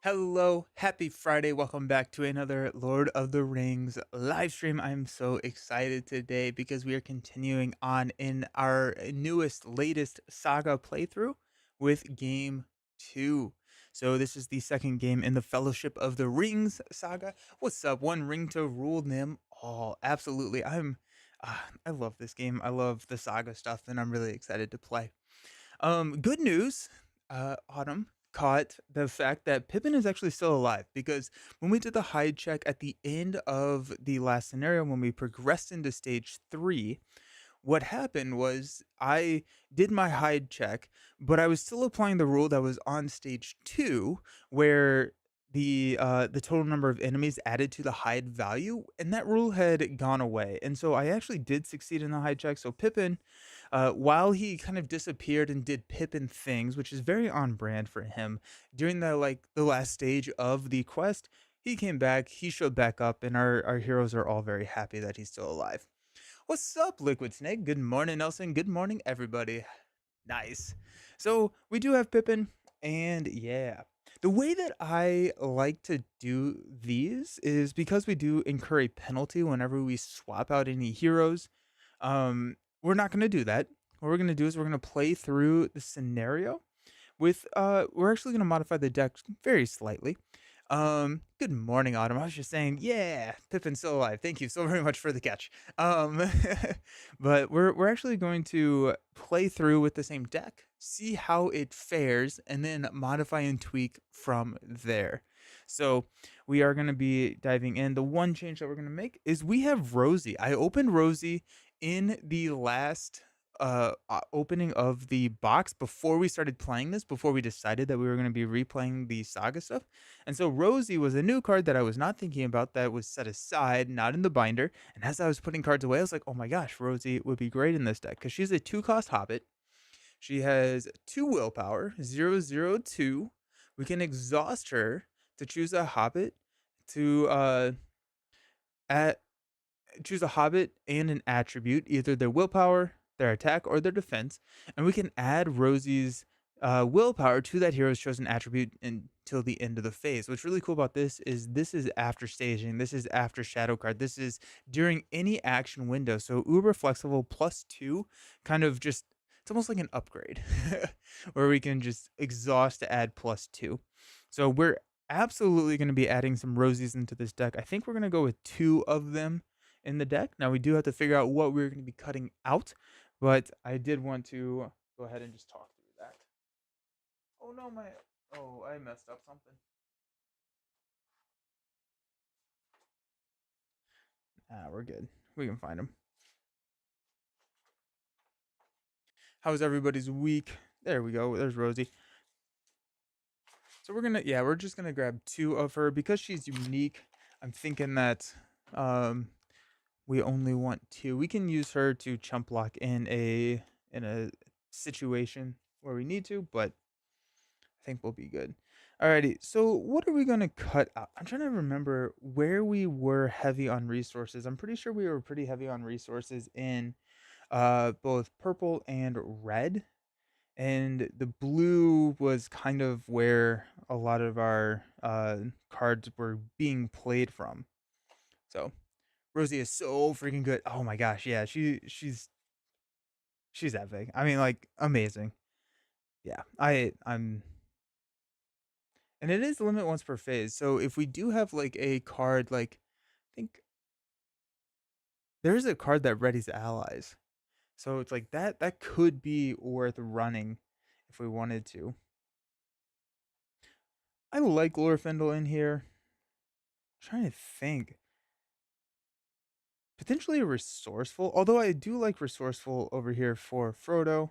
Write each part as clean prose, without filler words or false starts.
Hello, happy Friday. Welcome back to another Lord of the Rings live stream. I'm so excited today because we are continuing on in our newest, latest saga playthrough with game 2. So, this is the second game in the Fellowship of the Rings saga. What's up? One ring to rule them all. Absolutely. I love this game. I love the saga stuff, and I'm really excited to play. Good news, Autumn caught the fact that Pippin is actually still alive because when we did the hide check at the end of the last scenario, when we progressed into stage 3, what happened was I did my hide check, but I was still applying the rule that was on stage 2 where the total number of enemies added to the hide value, and that rule had gone away. And so I actually did succeed in the hide check. So Pippin, while he kind of disappeared and did Pippin things, which is very on brand for him, during the last stage of the quest, he came back, he showed back up, and our heroes are all very happy that he's still alive. What's up, Liquid Snake? Good morning, Nelson. Good morning, everybody. Nice. So we do have Pippin, and yeah. The way that I like to do these is because we do incur a penalty whenever we swap out any heroes. We're not going to do that. What we're going to do is we're going to play through the scenario with we're actually going to modify the deck very slightly. Good morning, Autumn. I was just saying, yeah, Pippin's still alive. Thank you so very much for the catch. Um, but we're actually going to play through with the same deck, see how it fares, and then modify and tweak from there. So we are going to be diving in. The one change that we're going to make is we have Rosie. I opened Rosie in the last opening of the box before we started playing this, before we decided that we were going to be replaying the saga stuff. And so Rosie was a new card that I was not thinking about, that was set aside, not in the binder. And as I was putting cards away, I was like, oh my gosh, Rosie would be great in this deck because she's a 2-cost hobbit. She has 2 willpower, 002. We can exhaust her to choose a hobbit to at choose a hobbit and an attribute, either their willpower, their attack, or their defense, and we can add Rosie's willpower to that hero's chosen attribute until the end of the phase. What's really cool about this is after staging, this is after shadow card, this is during any action window. So uber flexible +2, kind of just it's almost like an upgrade where we can just exhaust to add +2. So we're absolutely going to be adding some Rosies into this deck. I think we're going to go with 2 of them in the deck. Now we do have to figure out what we're going to be cutting out, but I did want to go ahead and just talk through that. Oh no, I messed up something. We're good. We can find them. How's everybody's week? There we go. There's Rosie. So we're just gonna grab 2 of her because she's unique. I'm thinking that um we only want 2. We can use her to chump block in a situation where we need to, but I think we'll be good. Alrighty, so what are we gonna cut out? I'm trying to remember where we were heavy on resources. I'm pretty sure we were pretty heavy on resources in both purple and red. And the blue was kind of where a lot of our cards were being played from. So Rosie is so freaking good. Oh my gosh, yeah, she's epic. I mean, like, amazing. Yeah, I'm and it is limit once per phase. So if we do have like a card, like I think there is a card that readies allies. So it's like that could be worth running if we wanted to. I like Glorfindel in here. I'm trying to think. Potentially resourceful, although I do like resourceful over here for Frodo.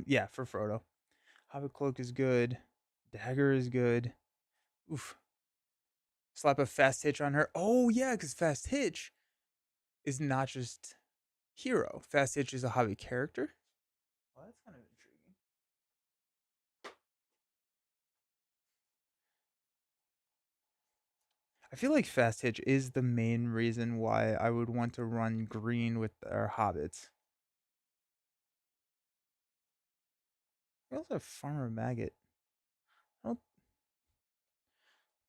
Yeah, for Frodo. Hobbit Cloak is good. Dagger is good. Oof. Slap a fast hitch on her. Oh yeah, because fast hitch is not just hero. Fast hitch is a hobby character. Well, that's kind of intriguing. I feel like fast hitch is the main reason why I would want to run green with our hobbits. We also have Farmer Maggot. I don't,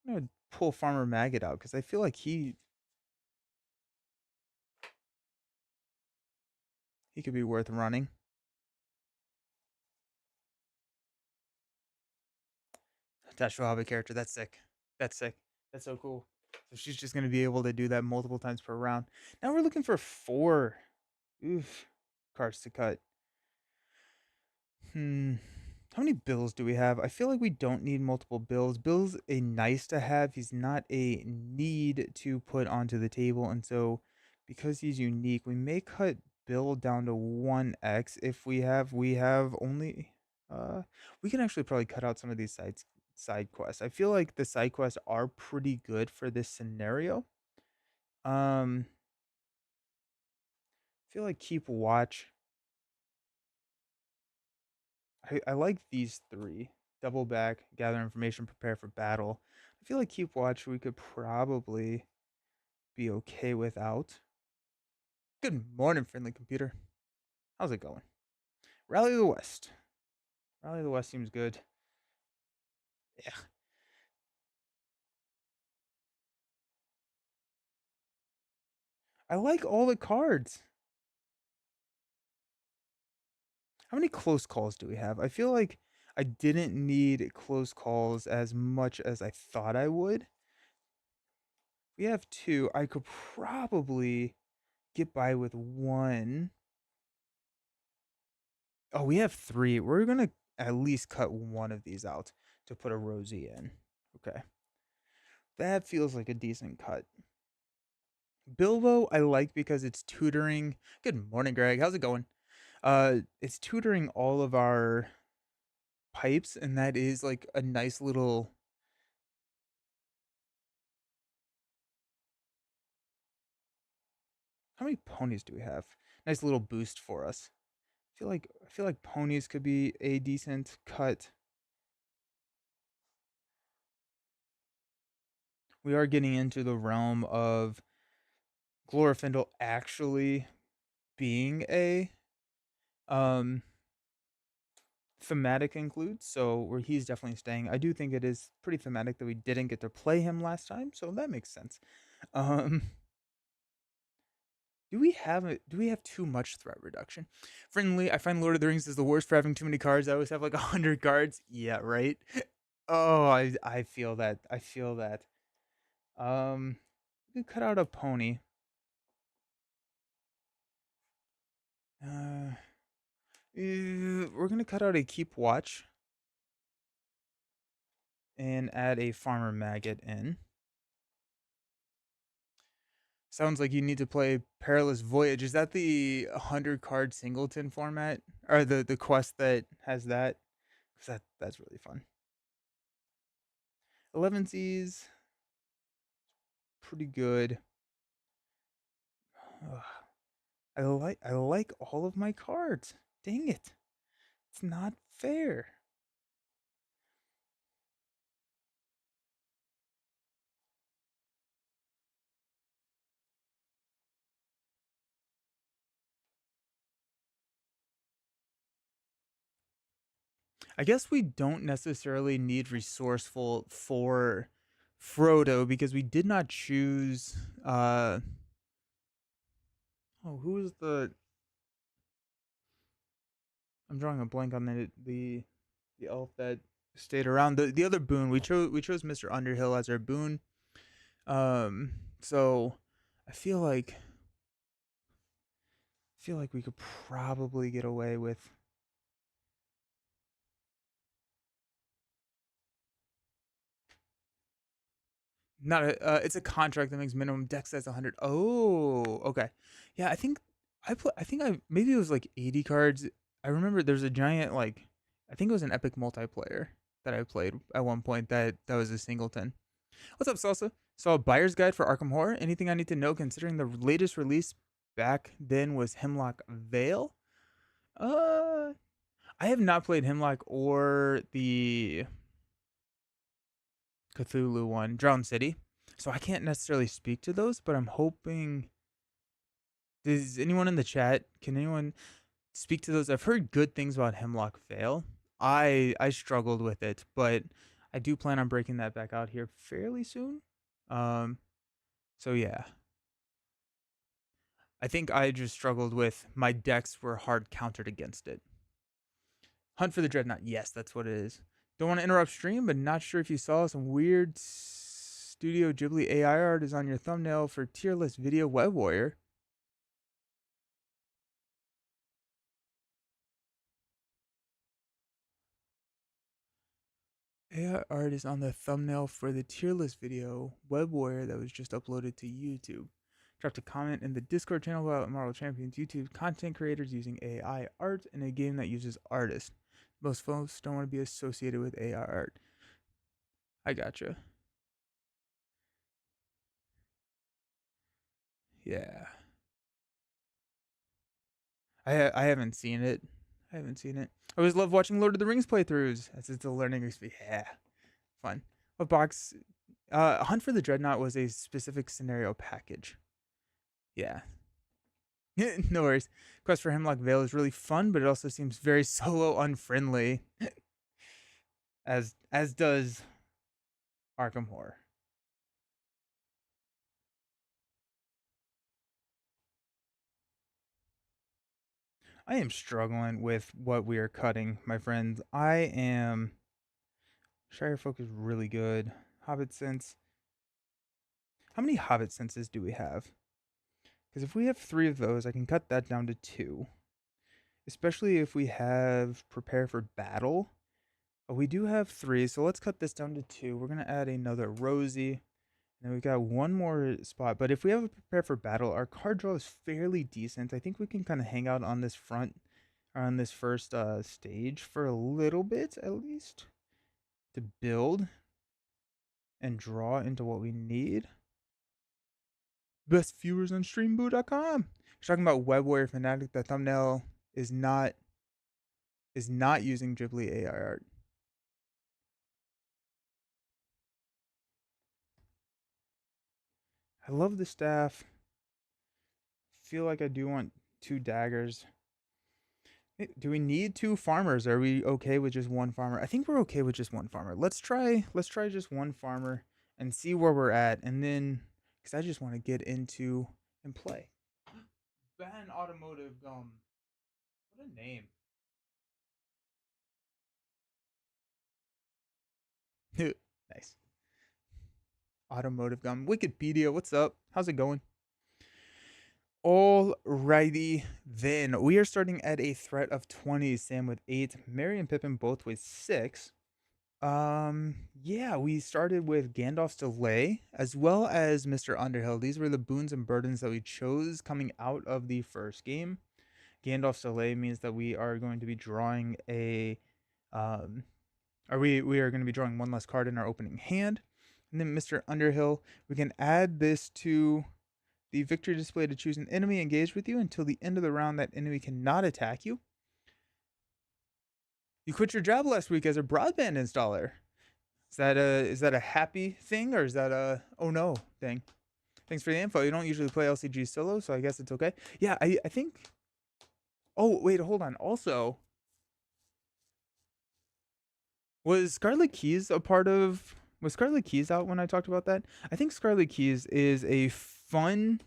I'm gonna pull Farmer Maggot out because I feel like he could be worth running. Attached hobby character. That's sick. That's sick. That's so cool. So she's just gonna be able to do that multiple times per round. Now we're looking for 4 oof cards to cut. Hmm. How many bills do we have? I feel like we don't need multiple bills. Bill's a nice to have. He's not a need to put onto the table. And so because he's unique, we may cut Bill down to 1x. If we have only we can actually probably cut out some of these side quests. I feel like the side quests are pretty good for this scenario. I feel like keep watch. I like these 3. Double back, gather information, prepare for battle. I feel like keep watch we could probably be okay without. Good morning, friendly computer. How's it going? Rally the West. Rally the West seems good. Yeah. I like all the cards. How many close calls do we have? I feel like I didn't need close calls as much as I thought I would. We have 2. I could probably get by with 1. Oh, we have 3. We're gonna at least cut one of these out to put a Rosie in. Okay. That feels like a decent cut. Bilbo I like because it's tutoring. Good morning, Greg. How's it going? It's tutoring all of our pipes, and that is like a nice little. How many ponies do we have? Nice little boost for us. I feel like ponies could be a decent cut. We are getting into the realm of Glorfindel actually being a um thematic include, so where he's definitely staying. I do think it is pretty thematic that we didn't get to play him last time, so that makes sense. Um do we have too much threat reduction? Friendly, I find Lord of the Rings is the worst for having too many cards. I always have like 100 cards. Yeah, right. Oh, I feel that. I feel that. We could cut out a pony. Uh, we're gonna cut out a keep watch and add a farmer maggot in. Sounds like you need to play Perilous Voyage. Is that the 100 card singleton format? Or the quest that has that? Because that's really fun. 11 Seas, pretty good. Ugh, I like all of my cards. Dang it. It's not fair. I guess we don't necessarily need resourceful for Frodo because we did not choose oh, who was the I'm drawing a blank on the elf that stayed around. The other boon we chose Mr. Underhill as our boon. Um, so I feel like we could probably get away with not a. It's a contract that makes minimum dex size 100. Oh, okay. Yeah, I think I maybe it was like 80 cards. I remember there's a giant like I think it was an epic multiplayer that I played at one point that was a singleton. What's up, Salsa? So, a buyer's guide for Arkham Horror. Anything I need to know considering the latest release back then was Hemlock Vale? Uh, I have not played Hemlock or the Cthulhu one, Drown City. So, I can't necessarily speak to those, but I'm hoping. Does anyone in the chat, can anyone speak to those? I've heard good things about Hemlock Vale. I struggled with it, but I do plan on breaking that back out here fairly soon. Um, so yeah, I think I just struggled with my decks were hard countered against it. Hunt for the Dreadnought. Yes, that's what it is. Don't want to interrupt stream, but not sure if you saw some weird Studio Ghibli AI art is on your thumbnail for tier list video Web Warrior. AI art is on the thumbnail for the tier list video Web Warrior that was just uploaded to YouTube. Dropped a comment in the Discord channel about Marvel Champions YouTube content creators using AI art in a game that uses artists. Most folks don't want to be associated with AI art. I gotcha. Yeah. I haven't seen it. I haven't seen it. I always love watching Lord of the Rings playthroughs as it's a learning experience. Yeah, fun. What box? Hunt for the Dreadnought was a specific scenario package. Yeah. No worries. Quest for Hemlock Vale is really fun, but it also seems very solo unfriendly. as does Arkham Horror. I am struggling with what we are cutting, my friends. I am. Shire Folk is really good. Hobbit Sense. How many Hobbit Senses do we have? Because if we have 3 of those, I can cut that down to 2. Especially if we have Prepare for Battle. We do have 3, so let's cut this down to 2. We're going to add another Rosie. And we've got one more spot. But if we have a Prepare for Battle, our card draw is fairly decent. I think we can kind of hang out on this front, or on this first stage for a little bit at least, to build and draw into what we need. Best viewers on streamboo.com. He's talking about Web Warrior Fanatic. The thumbnail is not using Ghibli AI art. I love the staff. Feel like I do want 2 daggers. Do we need 2 farmers? Are we okay with just 1 farmer? I think we're okay with just 1 farmer. Let's try just 1 farmer and see where we're at, and then because I just want to get into and play. Ban Automotive Gum. What a name. Nice. Automotive Gum. Wikipedia, what's up? How's it going? Alrighty then. We are starting at a threat of 20. Sam with 8. Merry and Pippin both with 6. Yeah, we started with Gandalf's Delay as well as Mr. Underhill. These were the boons and burdens that we chose coming out of the first game. Gandalf's Delay means that we are going to be drawing a or we are going to be drawing 1 less card in our opening hand. And then Mr. Underhill, we can add this to the victory display to choose an enemy engaged with you until the end of the round. That enemy cannot attack you. You quit your job last week as a broadband installer. Is that a happy thing, or is that a oh no thing? Thanks for the info. You don't usually play LCG solo, so I guess it's okay. Yeah, I think. Oh wait, hold on. Also, was Scarlet Keys a part of? Was Scarlet Keys out when I talked about that? I think Scarlet Keys is a fun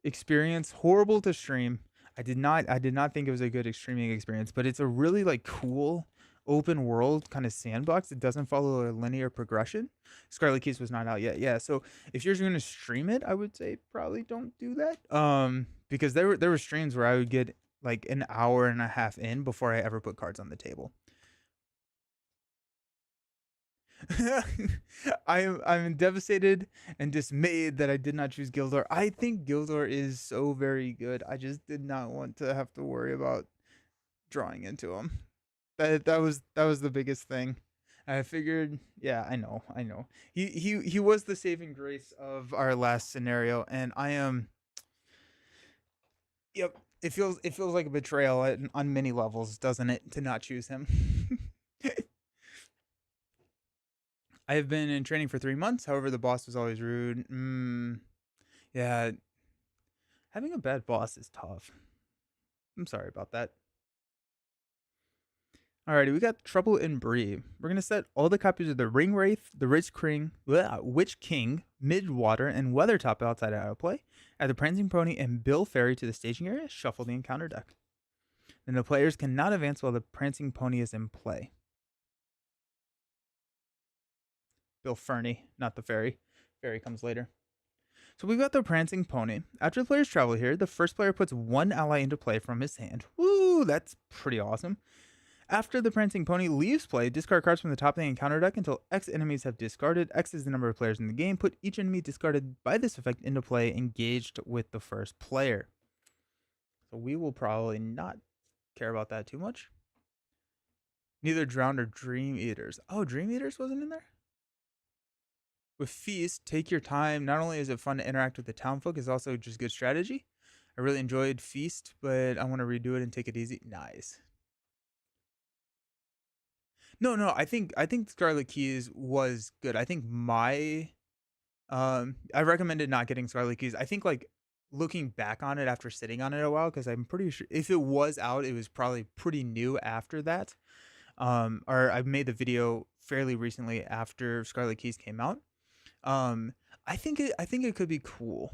experience. Horrible to stream. I did not think it was a good streaming experience, but it's a really like cool open world kind of sandbox. It doesn't follow a linear progression. Scarlet Keys was not out yet. Yeah, so if you're going to stream it, I would say probably don't do that. Because there were streams where I would get like an hour and a half in before I ever put cards on the table. I'm devastated and dismayed that I did not choose Gildor. I think Gildor is so very good. I just did not want to have to worry about drawing into him. That was the biggest thing. I figured, yeah, I know. He was the saving grace of our last scenario, and I am. Yep, it feels like a betrayal on many levels, doesn't it, to not choose him? I have been in training for 3 months. However, the boss was always rude. Yeah, having a bad boss is tough. I'm sorry about that. Alrighty, we got Trouble in Bree. We're gonna set all the copies of the Ring Wraith, the Witch King, Midwater, and Weathertop outside out of play. Add the Prancing Pony and Bill Fairy to the staging area. Shuffle the encounter deck. Then the players cannot advance while the Prancing Pony is in play. Bill Ferny, not the fairy. Fairy comes later. So we've got the Prancing Pony. After the players travel here, the first player puts one ally into play from his hand. Woo, that's pretty awesome. After the Prancing Pony leaves play, discard cards from the top of the encounter deck until X enemies have discarded. X is the number of players in the game. Put each enemy discarded by this effect into play, engaged with the first player. So we will probably not care about that too much. Neither Drowned or Dream Eaters. Oh, Dream Eaters wasn't in there? With Feast, take your time. Not only is it fun to interact with the townfolk, it's also just good strategy. I really enjoyed Feast, but I want to redo it and take it easy. Nice. No, I think Scarlet Keys was good. I think I recommended not getting Scarlet Keys. I think like looking back on it after sitting on it a while, because I'm pretty sure if it was out, it was probably pretty new after that. Or I made the video fairly recently after Scarlet Keys came out. Um, I think it could be cool.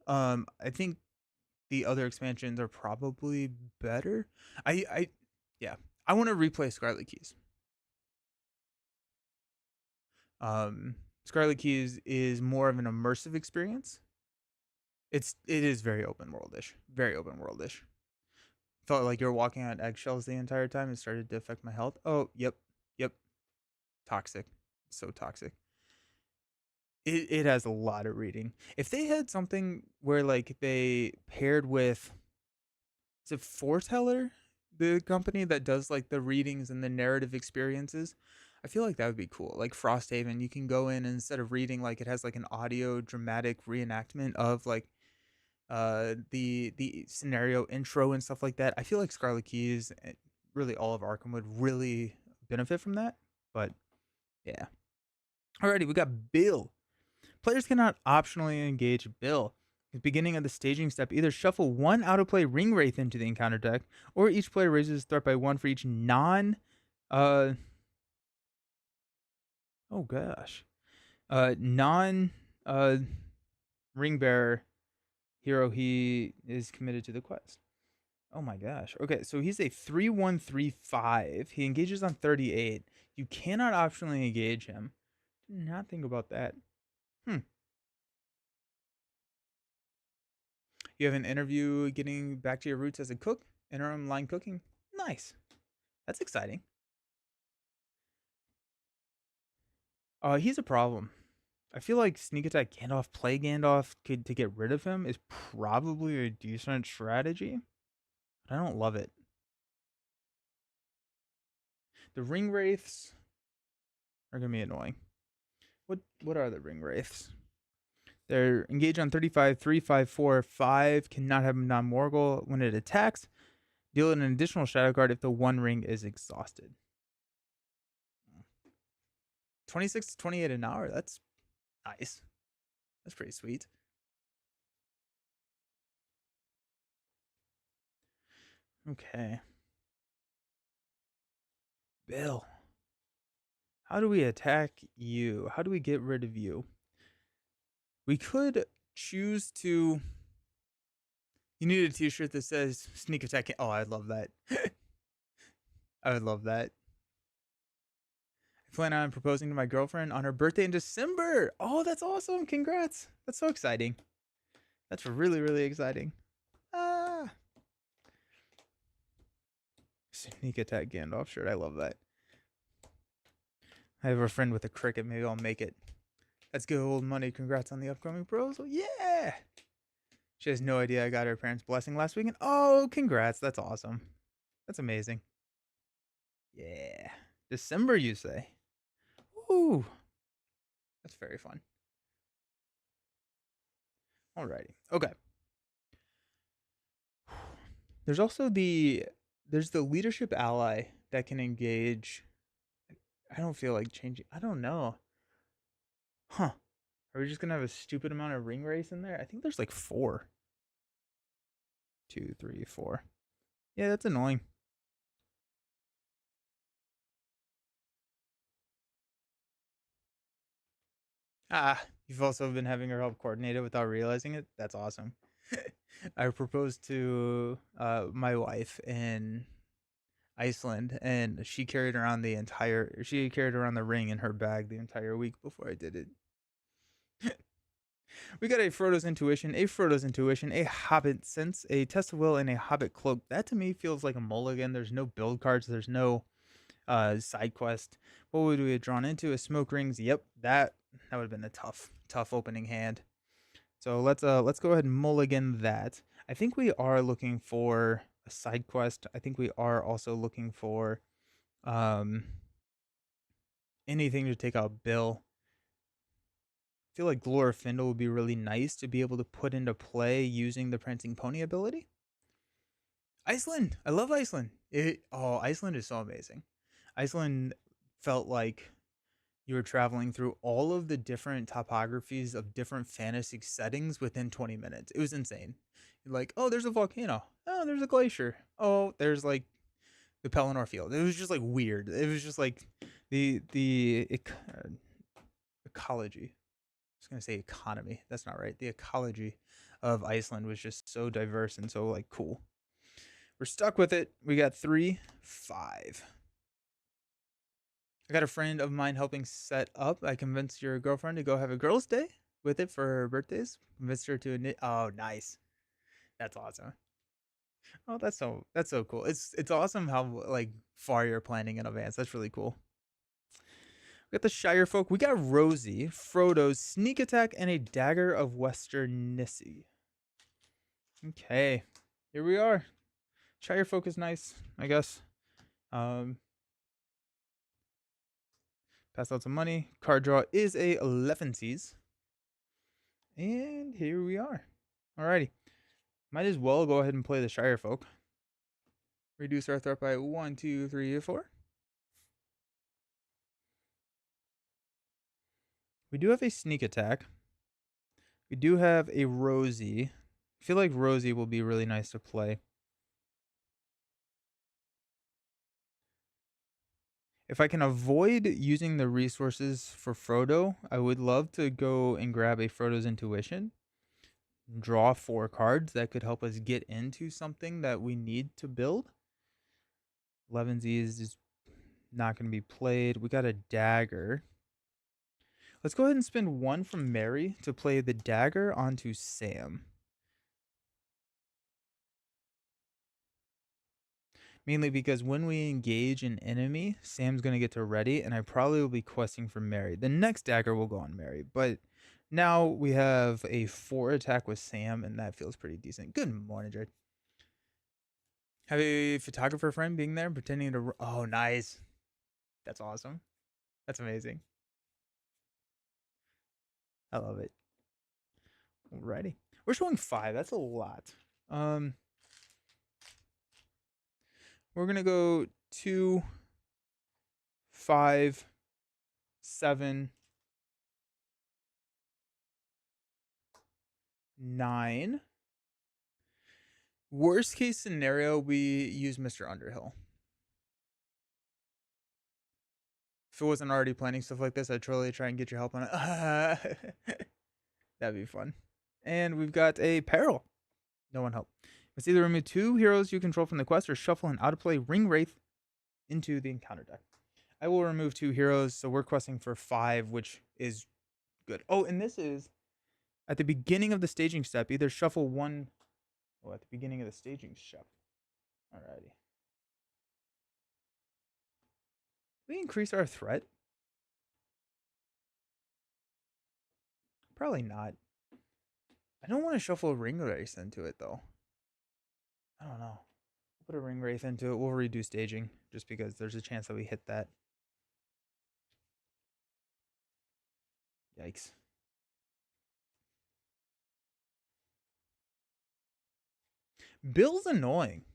I think the other expansions are probably better. I yeah, I want to replay Scarlet Keys. Um, Scarlet Keys is more of an immersive experience. It is very open worldish, very open worldish. Felt like you're walking on eggshells the entire time. It started to affect my health. Oh, yep, toxic, so toxic. It has a lot of reading. If they had something where like they paired with, is it Foreteller, the company that does like the readings and the narrative experiences? I feel like that would be cool. Like Frosthaven, you can go in and instead of reading, like it has like an audio dramatic reenactment of like the scenario intro and stuff like that. I feel like Scarlet Keys, really all of Arkham would really benefit from that. But yeah. Alrighty, we got Bill. Players cannot optionally engage Bill. At the beginning of the staging step, either shuffle one out of play Ring Wraith into the encounter deck, or each player raises threat by one for each non. Uh, oh gosh. Non. Ring Bearer hero he is committed to the quest. Oh my gosh. Okay, so he's a 3-1-3-5. He engages on 38. You cannot optionally engage him. Did not think about that. Hmm. You have an interview getting back to your roots as a cook, interim line cooking. Nice. That's exciting. He's a problem. I feel like sneak attack Gandalf, play Gandalf to get rid of him is probably a decent strategy, but I don't love it. The ring wraiths are gonna be annoying. What are the ring wraiths? They're engaged on 35, 3, 5, 4, 5. Cannot have non Morgul when it attacks. Deal an additional shadow card if the one ring is exhausted. 26 to 28 an hour. That's nice. That's pretty sweet. Okay. Bill. How do we attack you? How do we get rid of you? We could choose to. You need a t shirt that says sneak attack. Oh, I'd love that. I would love that. I plan on proposing to my girlfriend on her birthday in December. Oh, that's awesome. Congrats. That's so exciting. That's really, really exciting. Ah. Sneak attack Gandalf shirt. I love that. I have a friend with a cricket. Maybe I'll make it. That's good old money. Congrats on the upcoming proposal. Yeah. She has no idea I got her parents' blessing last weekend. Oh, congrats. That's awesome. That's amazing. Yeah. December, you say? Ooh. That's very fun. Alrighty. Okay. There's also there's the leadership ally that can engage. I don't feel like changing. I don't know. Huh. Are we just gonna have a stupid amount of ring race in there? I think there's like 4. 2, 3, 4. Yeah, that's annoying. Ah, you've also been having her help coordinate it without realizing it? That's awesome. I proposed to my wife in Iceland, and she carried around the ring in her bag the entire week before I did it. We got a Frodo's Intuition, a Hobbit Sense, a Test of Will, and a Hobbit Cloak. That to me feels like a mulligan. There's no build cards. There's no side quest. What would we have drawn into? A Smoke Rings. Yep, that would have been a tough opening hand. So let's go ahead and mulligan that. I think we are looking for a side quest. I think we are also looking for um anything to take out Bill. I feel like Glorfindel would be really nice to be able to put into play using the Prancing Pony ability. Iceland. I love Iceland. Iceland is so amazing. Iceland felt like you were traveling through all of the different topographies of different fantasy settings within 20 minutes. It was insane. Like, oh, there's a volcano. Oh, there's a glacier. Oh, there's like the Pelennor Field. It was just like weird. It was just like the ecology. I was gonna say economy. That's not right. The ecology of Iceland was just so diverse and so like cool. We're stuck with it. We got 3, 5. I got a friend of mine helping set up. I convinced your girlfriend to go have a girls' day with it for her birthdays. Convinced her to knit. Oh, nice. That's awesome. Oh, that's so cool. It's awesome how like far you're planning in advance. That's really cool. We got the Shire folk. We got Rosie, Frodo's sneak attack, and a dagger of Western Nissy. Okay, here we are. Shire folk is nice, I guess. Pass out some money. Card draw is a 11 C's. And here we are. Alrighty. Might as well go ahead and play the Shire folk. Reduce our threat by 1, 2, 3, 4. We do have a sneak attack. We do have a Rosie. I feel like Rosie will be really nice to play. If I can avoid using the resources for Frodo, I would love to go and grab a Frodo's Intuition. Draw 4 cards that could help us get into something that we need to build. 11Z is not going to be played. We got a dagger. Let's go ahead and spend 1 from Mary to play the dagger onto Sam. Mainly because when we engage an enemy, Sam's going to get to ready, and I probably will be questing for Mary. The next dagger will go on Mary, but now we have a 4 attack with Sam, and that feels pretty decent. Good morning, Jared. Have a photographer friend being there, pretending to... Oh, nice. That's awesome. That's amazing. I love it. Alrighty. We're showing 5. That's a lot. We're going to go 2, 5, 7, 9. Worst case scenario, we use Mr. Underhill. If it wasn't already planning stuff like this, I'd totally try and get your help on it. That'd be fun. And we've got a peril. No one help. It's either remove 2 heroes you control from the quest or shuffle an out of play Ring Wraith into the encounter deck. I will remove 2 heroes, so we're questing for 5, which is good. Oh, and this is at the beginning of the staging step. Either shuffle 1. Oh, at the beginning of the staging step. Alrighty. We increase our threat? Probably not. I don't want to shuffle a Ring Wraith into it, though. I don't know. We'll put a Ring Wraith into it. We'll redo staging, just because there's a chance that we hit that. Yikes. Bill's annoying.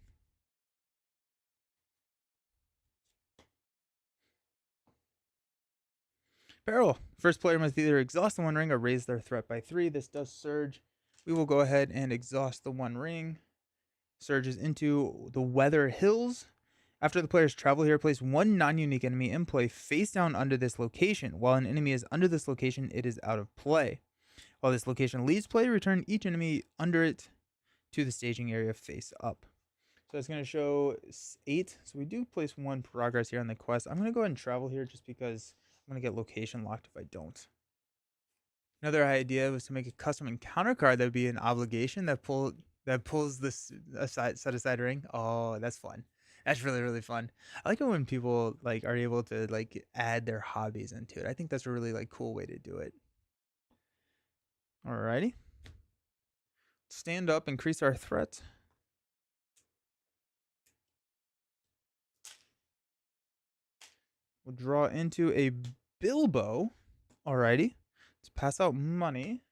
Peril. First player must either exhaust the 1 ring or raise their threat by 3. This does surge. We will go ahead and exhaust the 1 ring. Surges into the Weather Hills. After the player's travel here, place one non-unique enemy in play face down under this location. While an enemy is under this location, it is out of play. While this location leaves play, return each enemy under it to the staging area face up. So it's going to show 8. So we do place 1 progress here on the quest. I'm going to go ahead and travel here just because I'm going to get location locked if I don't. Another idea was to make a custom encounter card that would be an obligation that pulls this set aside ring. Oh, that's fun. That's really, really fun. I like it when people like are able to like add their hobbies into it. I think that's a really like cool way to do it. Alrighty. Stand up, increase our threat. We'll draw into a Bilbo. Alrighty. Let's pass out money.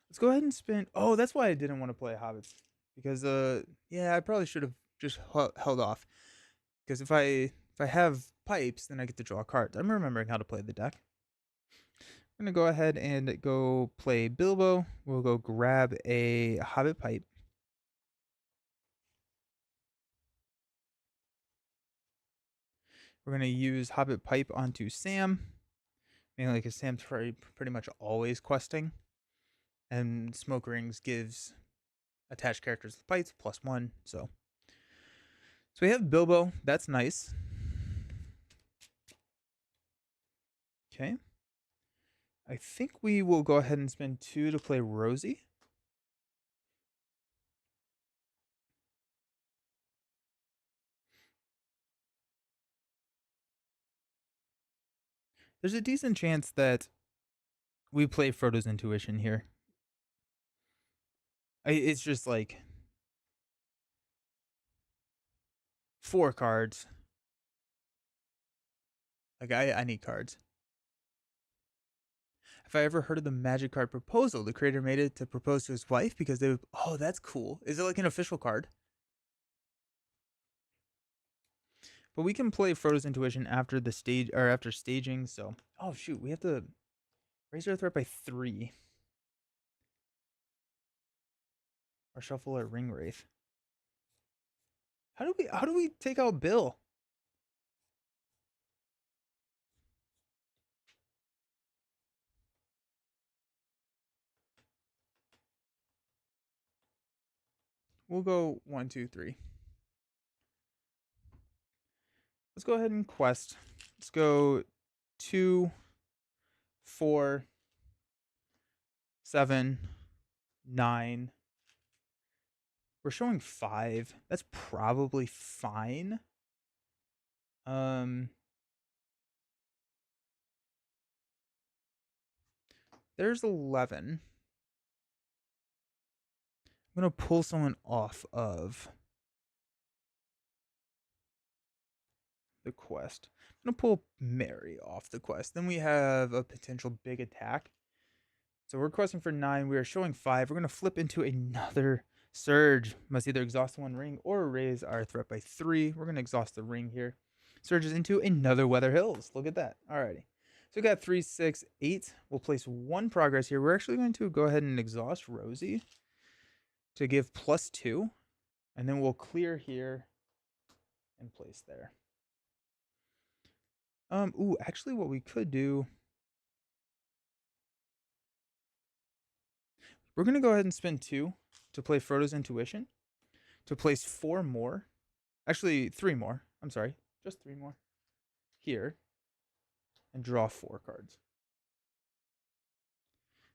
Let's go ahead and spend. Oh, that's why I didn't want to play Hobbits. Because yeah, I probably should have just held off. Because if I have pipes, then I get to draw cards. I'm remembering how to play the deck. I'm gonna go ahead and go play Bilbo. We'll go grab a Hobbit pipe. We're gonna use Hobbit pipe onto Sam. Mainly because Sam's pretty much always questing. And Smoke Rings gives attached characters with pipes +1. So we have Bilbo. That's nice. Okay. I think we will go ahead and spend 2 to play Rosie. There's a decent chance that we play Frodo's Intuition here. It's just like 4 cards. Like I need cards. Have I ever heard of the magic card proposal? The creator made it to propose to his wife because they would. Oh, that's cool. Is it like an official card? But we can play Frodo's Intuition after the stage or after staging. So, oh shoot, we have to raise our threat by 3. Or shuffle a Ring Wraith. How do we take out Bill? We'll go 1, 2, 3. Let's go ahead and quest. Let's go 2, 4, 7, 9. We're showing 5. That's probably fine. There's 11. I'm gonna pull someone off of the quest. I'm gonna pull Mary off the quest. Then we have a potential big attack. So we're questing for 9. We are showing 5. We're gonna flip into another Surge. Must either exhaust 1 ring or raise our threat by 3. We're gonna exhaust the ring here. Surges into another Weather Hills. Look at that. Alrighty. So we got 3, 6, 8. We'll place 1 progress here. We're actually going to go ahead and exhaust Rosie to give +2. And then we'll clear here and place there. Ooh, actually what we could do. We're gonna go ahead and spend 2 to play Frodo's Intuition. To place 4 more. Actually 3 more. I'm sorry. Just 3 more. Here. And draw 4 cards.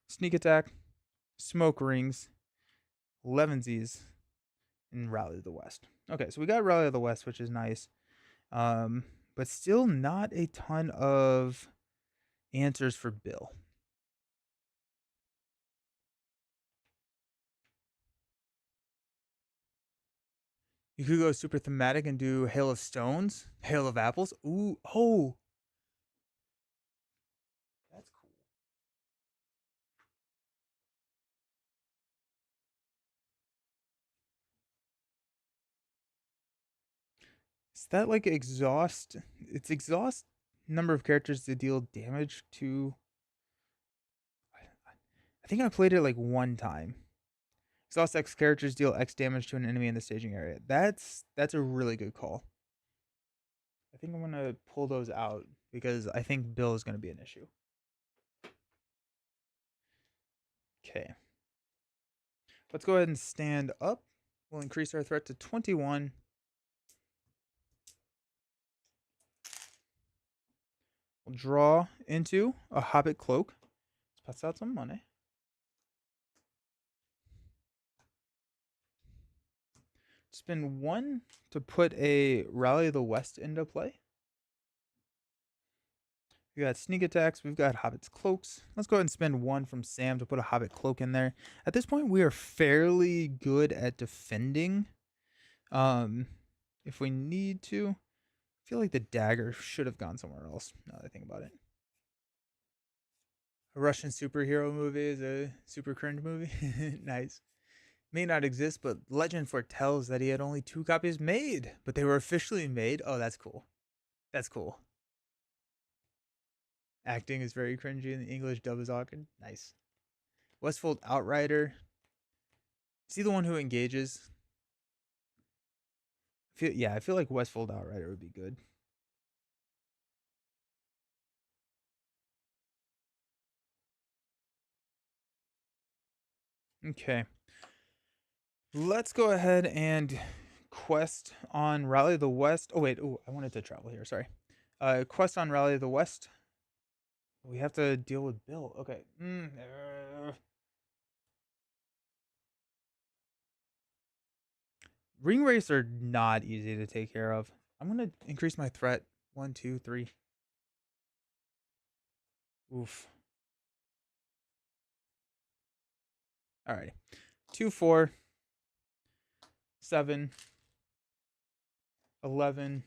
Sneak Attack, Smoke Rings, Levensies, and Rally of the West. Okay, so we got Rally of the West, which is nice. But still not a ton of answers for Bill. You could go super thematic and do Hail of Stones, Hail of Apples. Ooh, oh. That's cool. Is that like exhaust? It's exhaust number of characters to deal damage to. I think I played it like 1 time. Exhaust X characters deal X damage to an enemy in the staging area. That's a really good call. I think I'm gonna pull those out because I think Bill is gonna be an issue. Okay. Let's go ahead and stand up. We'll increase our threat to 21. We'll draw into a Hobbit Cloak. Let's pass out some money. Spend 1 to put a Rally of the West into play. We got sneak attacks. We've got Hobbit's Cloaks. Let's go ahead and spend 1 from Sam to put a Hobbit Cloak in there. At this point, we are fairly good at defending. If we need to, I feel like the dagger should have gone somewhere else. Now that I think about it. A Russian superhero movie is a super cringe movie. Nice. May not exist, but legend foretells that he had only 2 copies made, but they were officially made. Oh, that's cool. That's cool. Acting is very cringy and the English dub is awkward. Nice. Westfold Outrider. Is he the one who engages? I feel like Westfold Outrider would be good. Okay. Let's go ahead and quest on Rally of the West. Oh, wait. Oh, I wanted to travel here. Sorry. Quest on Rally of the West. We have to deal with Bill. Okay. Ring race are not easy to take care of. I'm going to increase my threat. 1, 2, 3. Oof. Alrighty. 2, 4, 7, 11,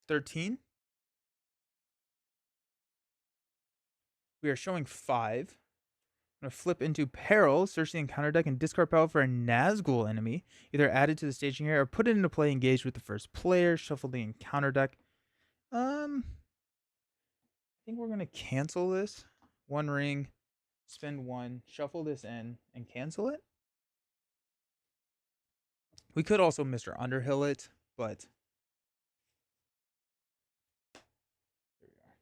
13. We are showing 5. I'm going to flip into Peril, search the encounter deck, and discard Peril for a Nazgul enemy, either added to the staging area or put it into play engaged with the first player. Shuffle the encounter deck. I think we're going to cancel this. 1 ring, spend 1, shuffle this in, and cancel it. We could also Mr. Underhill it, but there we are.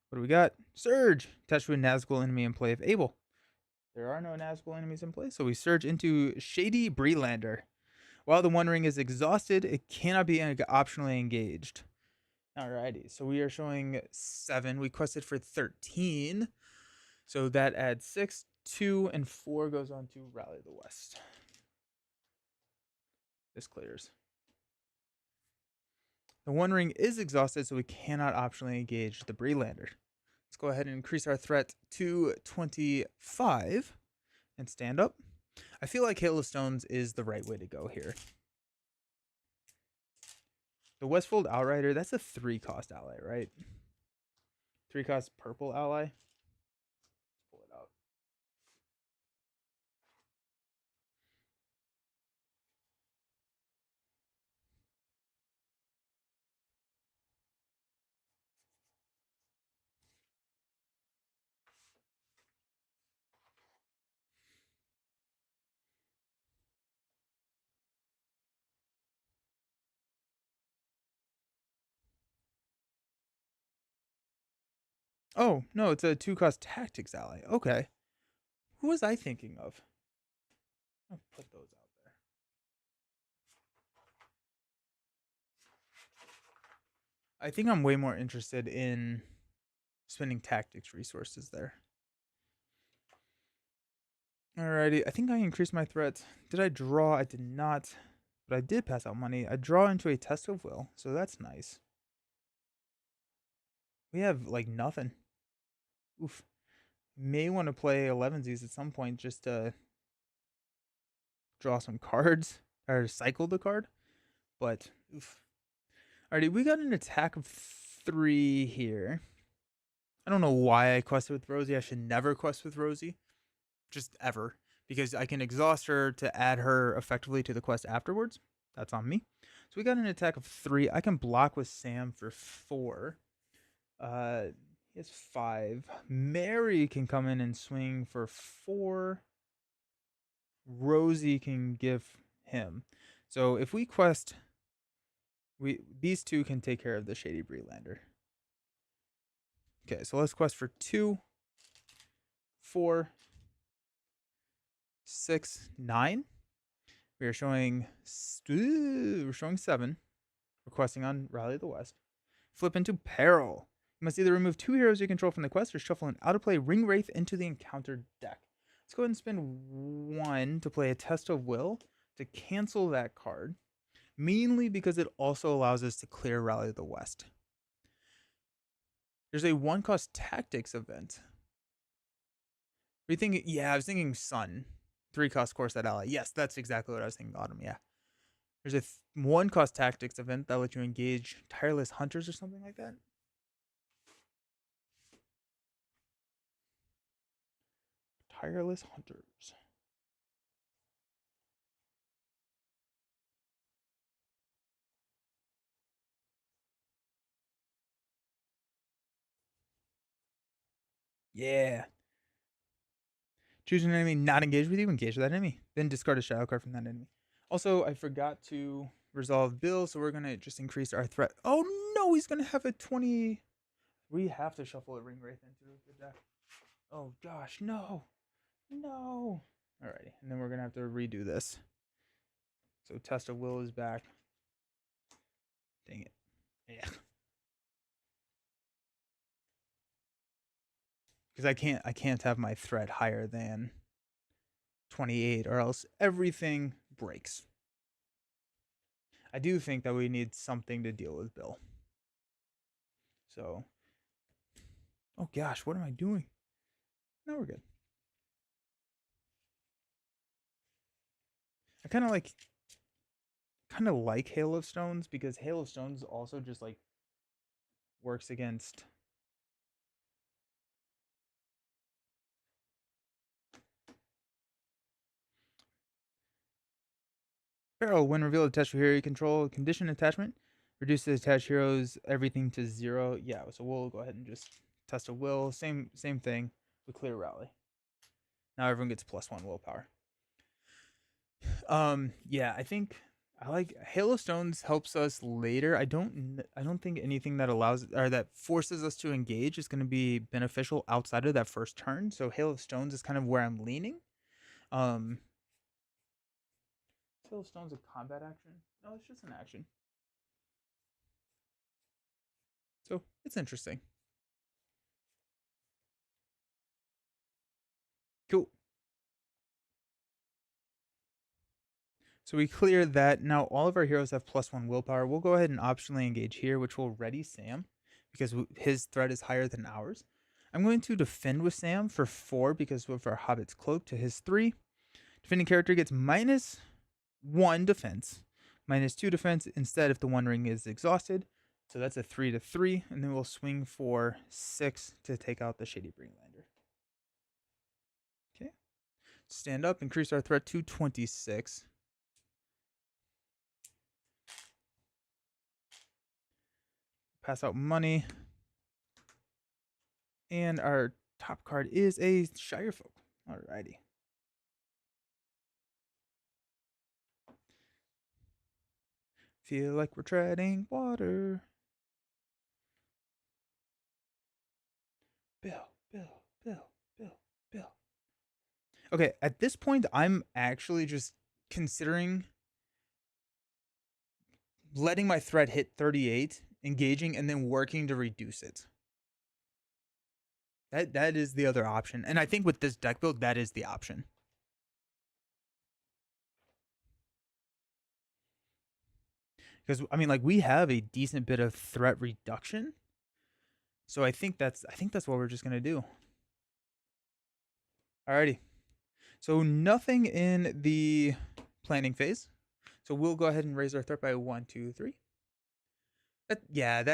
What do we got? Surge! Attached to a Nazgul enemy in play if able. There are no Nazgul enemies in play, so we surge into Shady Breelander. While the 1 ring is exhausted, it cannot be optionally engaged. Alrighty, so we are showing 7. We quested for 13. So that adds 6, 2, and 4 goes on to Rally the West. This clears. The 1 ring is exhausted, so we cannot optionally engage the Breelander. Let's go ahead and increase our threat to 25 and stand up. I feel like Hail of Stones is the right way to go here. The Westfold Outrider, that's a 3-cost ally, right? 3-cost purple ally. Let's pull it out. Oh, no, it's a 2-cost tactics ally. Okay. Who was I thinking of? I'll put those out there. I think I'm way more interested in spending tactics resources there. Alrighty, I think I increased my threat. Did I draw? I did not, but I did pass out money. I draw into a Test of Will, so that's nice. We have like nothing. Oof. May want to play 11sies at some point just to draw some cards or cycle the card, but oof. Alrighty, we got an attack of 3 here. I don't know why I quested with Rosie. I should never quest with Rosie. Just ever. Because I can exhaust her to add her effectively to the quest afterwards. That's on me. So we got an attack of 3. I can block with Sam for 4. He has 5. Mary can come in and swing for 4. Rosie can give him. So if we quest, these two can take care of the Shady Breelander. Okay, so let's quest for 2, 4, 6, 9. We are showing we're showing 7. Requesting on Rally of the West. Flip into Peril. You must either remove 2 heroes you control from the quest or shuffle an out-of-play Ring Wraith into the encountered deck. Let's go ahead and spend 1 to play a Test of Will to cancel that card, mainly because it also allows us to clear Rally of the West. There's a 1-cost Tactics event. Are you thinking? Yeah, I was thinking Sun. 3-cost Core Set Ally. Yes, that's exactly what I was thinking. Autumn, yeah. There's a 1-cost Tactics event that lets you engage Tireless Hunters or something like that. Tireless Hunters. Yeah. Choose an enemy not engaged with you, engage with that enemy. Then discard a shadow card from that enemy. Also, I forgot to resolve Bill, so we're going to just increase our threat. Oh no, he's going to have a 20. We have to shuffle a Ring Wraith into the deck. Oh gosh, no. No. Alrighty, and then we're going to have to redo this. So Test of Will is back. Dang it. Yeah. Because I can't have my threat higher than 28 or else everything breaks. I do think that we need something to deal with Bill. So, oh gosh, what am I doing? No, we're good. I kind of like Hail of Stones because Hail of Stones also just like works against Barrel. When revealed, attached to hero you control condition attachment reduces attached heroes everything to 0. Yeah, so we'll go ahead and just Test of Will. Same thing. We clear Rally. Now everyone gets +1 willpower. Yeah, I think I like Hail of Stones helps us later. I don't think anything that allows or that forces us to engage is going to be beneficial outside of that first turn. So Hail of Stones is kind of where I'm leaning. Hail of Stones a combat action? No, it's just an action. So it's interesting. Cool. So we clear that. Now all of our heroes have +1 willpower. We'll go ahead and optionally engage here, which will ready Sam because his threat is higher than ours. I'm going to defend with Sam for 4 because of our Hobbit's Cloak to his 3. Defending character gets -1 defense, -2 defense instead if the One Ring is exhausted. So that's a 3 to 3, and then we'll swing for 6 to take out the Shady Breelander. Okay. Stand up, increase our threat to 26. Pass out money. And our top card is a Shirefolk. Alrighty. Feel like we're treading water. Bill. Okay, at this point, I'm actually just considering letting my threat hit 38, engaging, and then working to reduce it. That is the other option. And I think with this deck build, that is the option. Because I mean, like, we have a decent bit of threat reduction. So I think that's what we're just gonna do. Alrighty. So nothing in the planning phase. So we'll go ahead and raise our threat by 1, 2, 3. Yeah.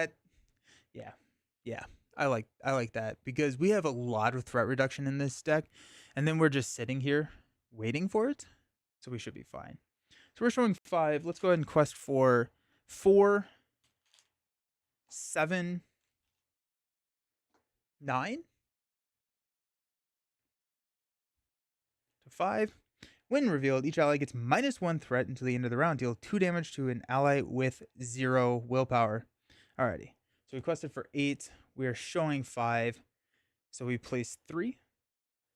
I like that because we have a lot of threat reduction in this deck, and then we're just sitting here waiting for it. So we should be fine. So we're showing 5. Let's go ahead and quest for 4, 7, 9 to 5. When revealed, each ally gets -1 threat until the end of the round. Deal 2 damage to an ally with 0 willpower. Alrighty. So we quested for 8. We are showing 5. So we place 3.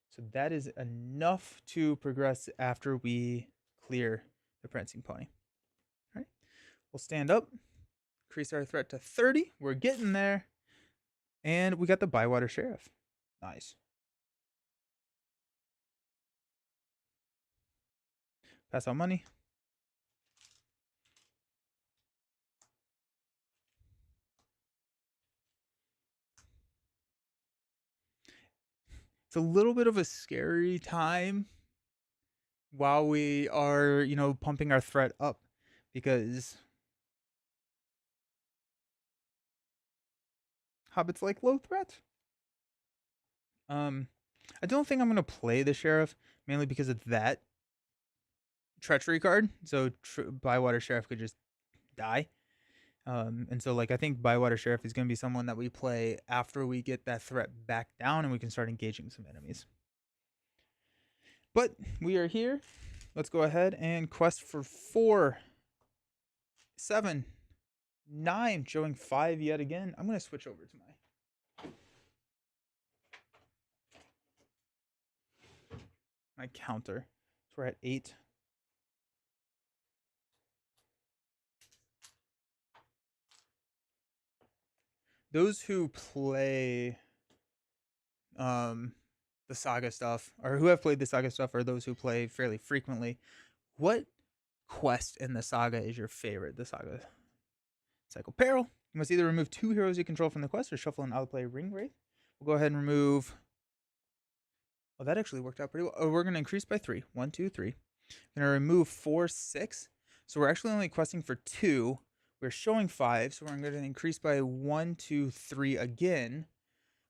So that is enough to progress after we clear the Prancing Pony. All right. We'll stand up, increase our threat to 30. We're getting there. And we got the Bywater Sheriff. Nice. Pass out money. It's a little bit of a scary time while we are, pumping our threat up, because hobbits like low threat. I don't think I'm gonna play the sheriff, mainly because of that treachery card. So Bywater Sheriff could just die. And so I think Bywater Sheriff is gonna be someone that we play after we get that threat back down and we can start engaging some enemies. But we are here. Let's go ahead and quest for 4, 7, 9, showing 5 yet again. I'm gonna switch over to my counter. So we're at 8. Those who play the Saga stuff, or who have played the Saga stuff, or those who play fairly frequently, what quest in the Saga is your favorite? The Saga Cycle Peril. You must either remove 2 heroes you control from the quest or shuffle an out-of-play Ring Wraith. We'll go ahead and remove... Oh, that actually worked out pretty well. Oh, we're going to increase by 3. 1, 2, 3. We're going to remove 4, 6. So we're actually only questing for 2. We're showing 5, so we're going to increase by 1, 2, 3 again,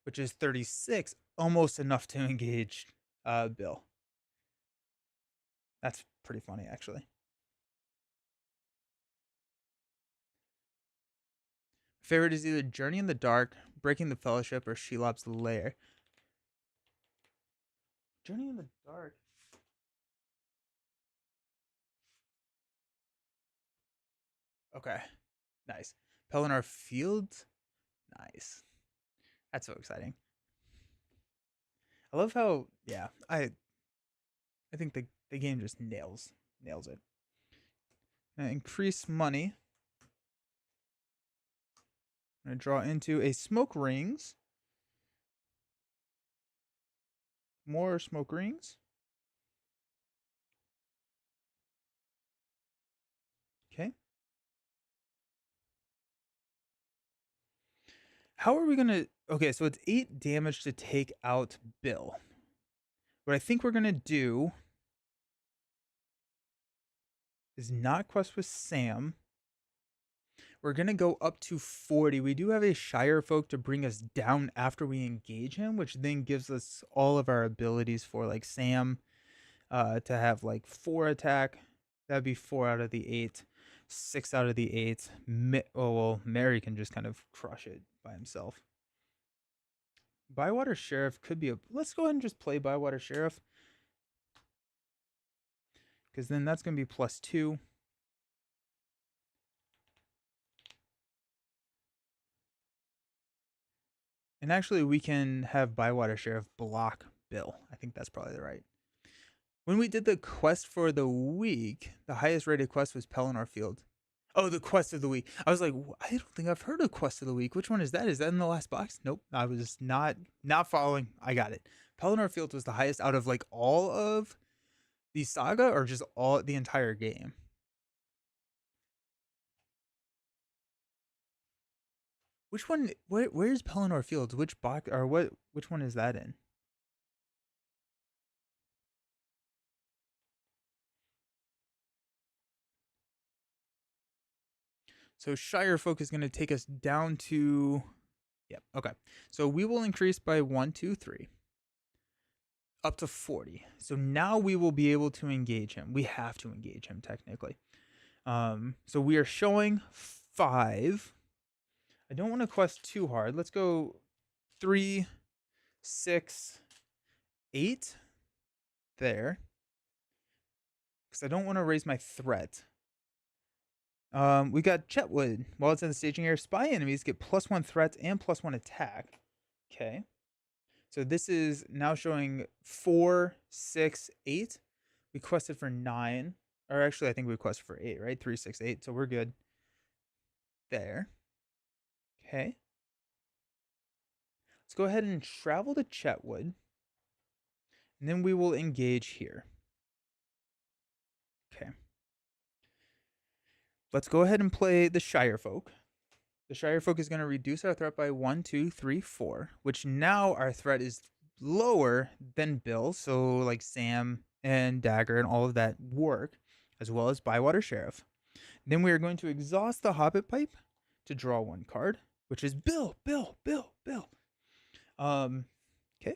which is 36. Almost enough to engage Bill. That's pretty funny, actually. Favorite is either Journey in the Dark, Breaking the Fellowship, or Shelob's Lair. Journey in the Dark. Okay. Nice. Pelennor Fields. Nice. That's so exciting. I love how, yeah, I think the game just nails it. Increase money. I'm going to draw into a Smoke Rings. More Smoke Rings. Okay. How are we going to... Okay, so it's 8 damage to take out Bill. What I think we're going to do is not quest with Sam. We're going to go up to 40. We do have a Shire Folk to bring us down after we engage him, which then gives us all of our abilities for Sam to have 4 attack. That'd be 4 out of the 8. 6 out of the 8. Mary can just kind of crush it by himself. Bywater Sheriff could be a... Let's go ahead and just play Bywater Sheriff, because then that's going to be +2. And actually, we can have Bywater Sheriff block Bill. I think that's probably the right. When we did the quest for the week, the highest rated quest was Pelennor Field. Oh, the quest of the week. I was like, I don't think I've heard of quest of the week. Which one is that? Is that in the last box? Nope. I was not following. I got it. Pelennor Field was the highest out of all of the saga, or just the entire game? Which one? Where's Pelennor Fields? Which box or what? Which one is that in? So Shire Folk is going to take us down to... Yep, okay. So we will increase by 1, 2, 3. Up to 40. So now we will be able to engage him. We have to engage him, technically. So we are showing 5. I don't want to quest too hard. Let's go 3, 6, 8 there. Because I don't want to raise my threat. We got Chetwood. While it's in the staging area, spy enemies get +1 threat and +1 attack. Okay. So this is now showing 4, 6, 8. We quested for 9. Or actually, I think we requested for 8, right? 3, 6, 8. So we're good there. Okay. Let's go ahead and travel to Chetwood. And then we will engage here. Okay. Let's go ahead and play the Shire Folk. The Shire Folk is going to reduce our threat by 1, 2, 3, 4, which now our threat is lower than Bill. So like Sam and Dagger and all of that work, as well as Bywater Sheriff. Then we are going to exhaust the Hobbit Pipe to draw 1 card, which is Bill. Okay.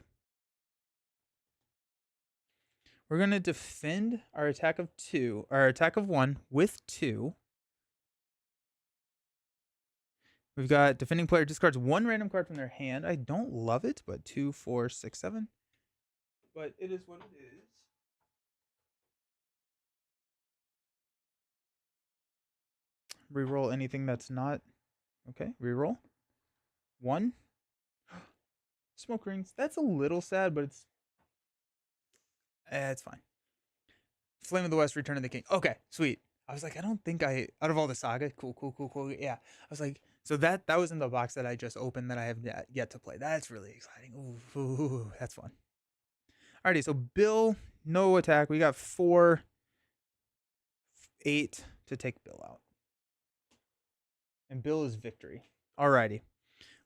We're going to defend our attack of 1 with 2. We've got defending player discards 1 random card from their hand. I don't love it, but 2, 4, 6, 7. But it is what it is. Reroll anything that's not. Okay, reroll. 1. Smoke rings. That's a little sad, but it's fine. Flame of the West, Return of the King. Okay, sweet. I was like, I don't think out of all the saga, cool. Yeah. I was like, so that was in the box that I just opened that I have yet to play. That's really exciting. Ooh, that's fun. Alrighty, so Bill, no attack. We got 4, 8 to take Bill out. And Bill is victory. Alrighty.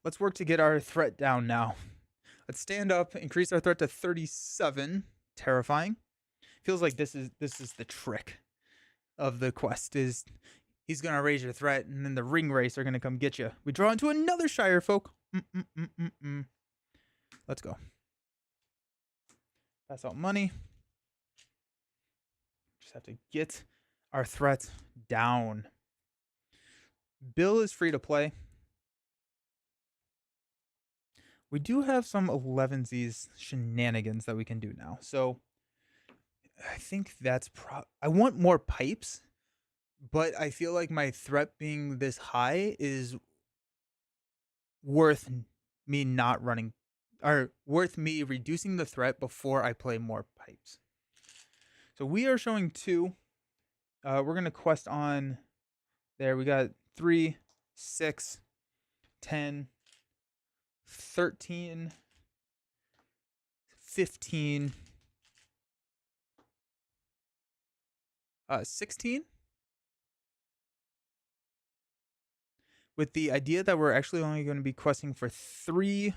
Let's work to get our threat down now. Let's stand up, increase our threat to 37. Terrifying. Feels like this is the trick of the quest is he's gonna raise your threat and then the ring race are gonna come get you. We draw into another Shire Folk. Let's go. Pass out money. Just have to get our threat down. Bill is free to play. We do have some 11sies shenanigans that we can do now. So I think that's I want more pipes, but I feel like my threat being this high is worth me not running, or worth me reducing the threat before I play more pipes. So we are showing 2. We're going to quest on there. We got 3, 6, 10, 13, 15, 16. With the idea that we're actually only going to be questing for 3.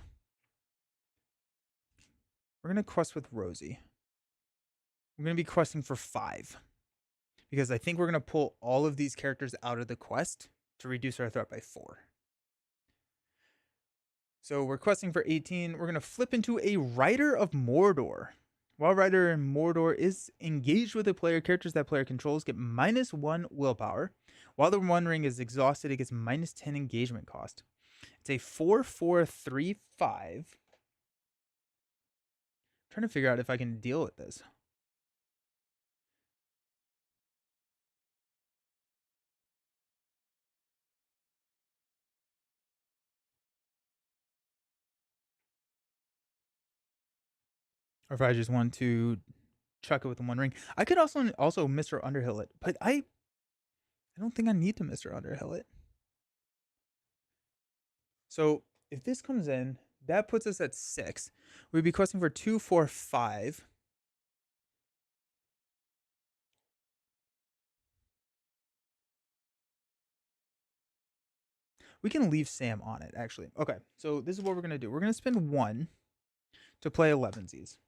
We're going to quest with Rosie. We're going to be questing for 5. Because I think we're going to pull all of these characters out of the quest to reduce our threat by 4. So we're questing for 18. We're going to flip into a Rider of Mordor. While Rider in Mordor is engaged with a player, characters that player controls get -1 willpower. While the One Ring is exhausted, it gets -10 engagement cost. It's a 4/4/3/5. Trying to figure out if I can deal with this. Or if I just want to chuck it with the One Ring. I could also Mr. Underhill it, but I don't think I need to Mr. Underhill it. So if this comes in, that puts us at 6. We'd be questing for 2, 4, 5. We can leave Sam on it, actually. Okay, so this is what we're going to do. We're going to spend 1 to play 11sies.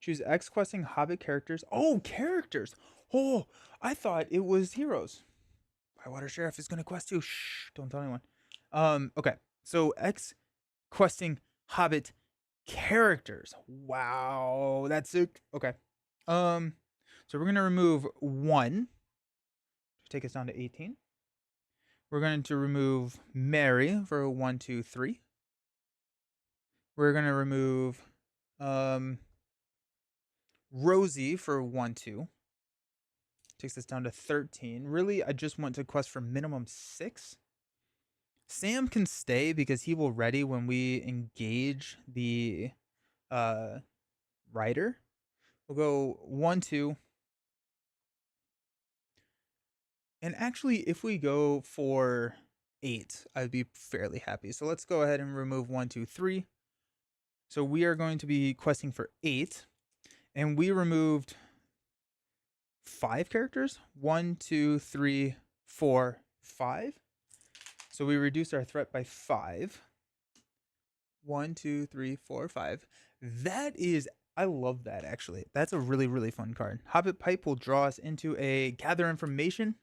Choose X questing Hobbit characters. Oh, characters! Oh, I thought it was heroes. Bywater Sheriff is going to quest too. Shh, don't tell anyone. Okay, so X questing Hobbit characters. Wow, that's it. Okay. So we're going to remove 1 to take us down to 18. We're going to remove Mary for 1, 2, 3. We're going to remove Rosie for 1-2. Takes us down to 13. Really, I just want to quest for minimum 6. Sam can stay because he will ready when we engage the uh rider. We'll go 1-2. And actually, if we go for 8, I'd be fairly happy. So let's go ahead and remove 1-2-3. So we are going to be questing for 8. And we removed 5 characters. 1, 2, 3, 4, 5. So we reduced our threat by 5. 1, 2, 3, 4, 5. That is, I love that actually. That's a really, really fun card. Hobbit Pipe will draw us into a gather information.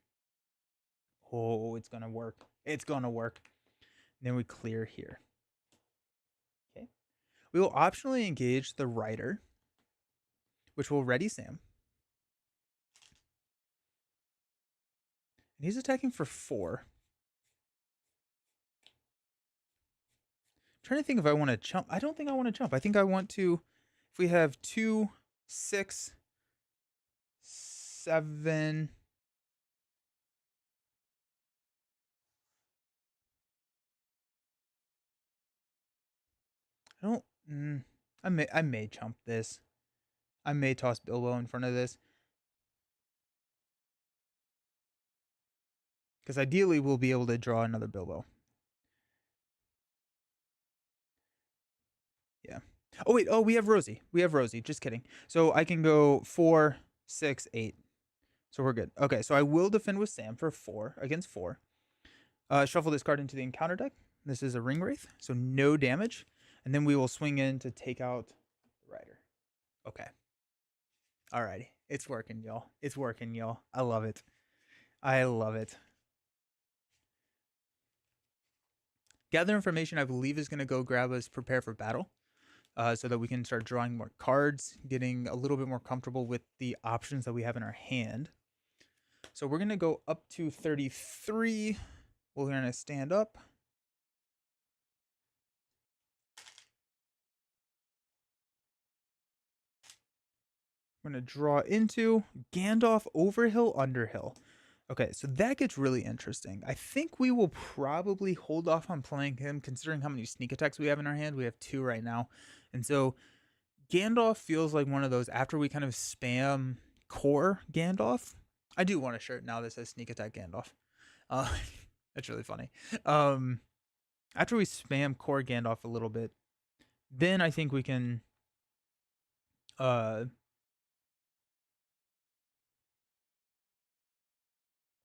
Oh, it's gonna work. It's gonna work. And then we clear here. Okay. We will optionally engage the rider, which will ready Sam. And he's attacking for 4. I'm trying to think if I want to jump. I don't think I want to jump. I think I want to, if we have 2, 6, 7. I don't. I may jump this. I may toss Bilbo in front of this. Because ideally we'll be able to draw another Bilbo. Yeah. Oh wait, we have Rosie. We have Rosie. Just kidding. So I can go 4, 6, 8. So we're good. Okay, so I will defend with Sam for 4 against 4. Shuffle this card into the encounter deck. This is a Ring Wraith, so no damage. And then we will swing in to take out the Rider. Okay. Alrighty. It's working, y'all. It's working, y'all. I love it. I love it. Gather information, I believe, is going to go grab us prepare for battle. So that we can start drawing more cards, getting a little bit more comfortable with the options that we have in our hand. So we're going to go up to 33. We're going to stand up. We're going to draw into Gandalf Overhill, Underhill. Okay, so that gets really interesting. I think we will probably hold off on playing him, considering how many sneak attacks we have in our hand. We have 2 right now. And so Gandalf feels like one of those, after we kind of spam core Gandalf. I do want a shirt now that says sneak attack Gandalf. Uh, that's really funny. After we spam core Gandalf a little bit, then I think we can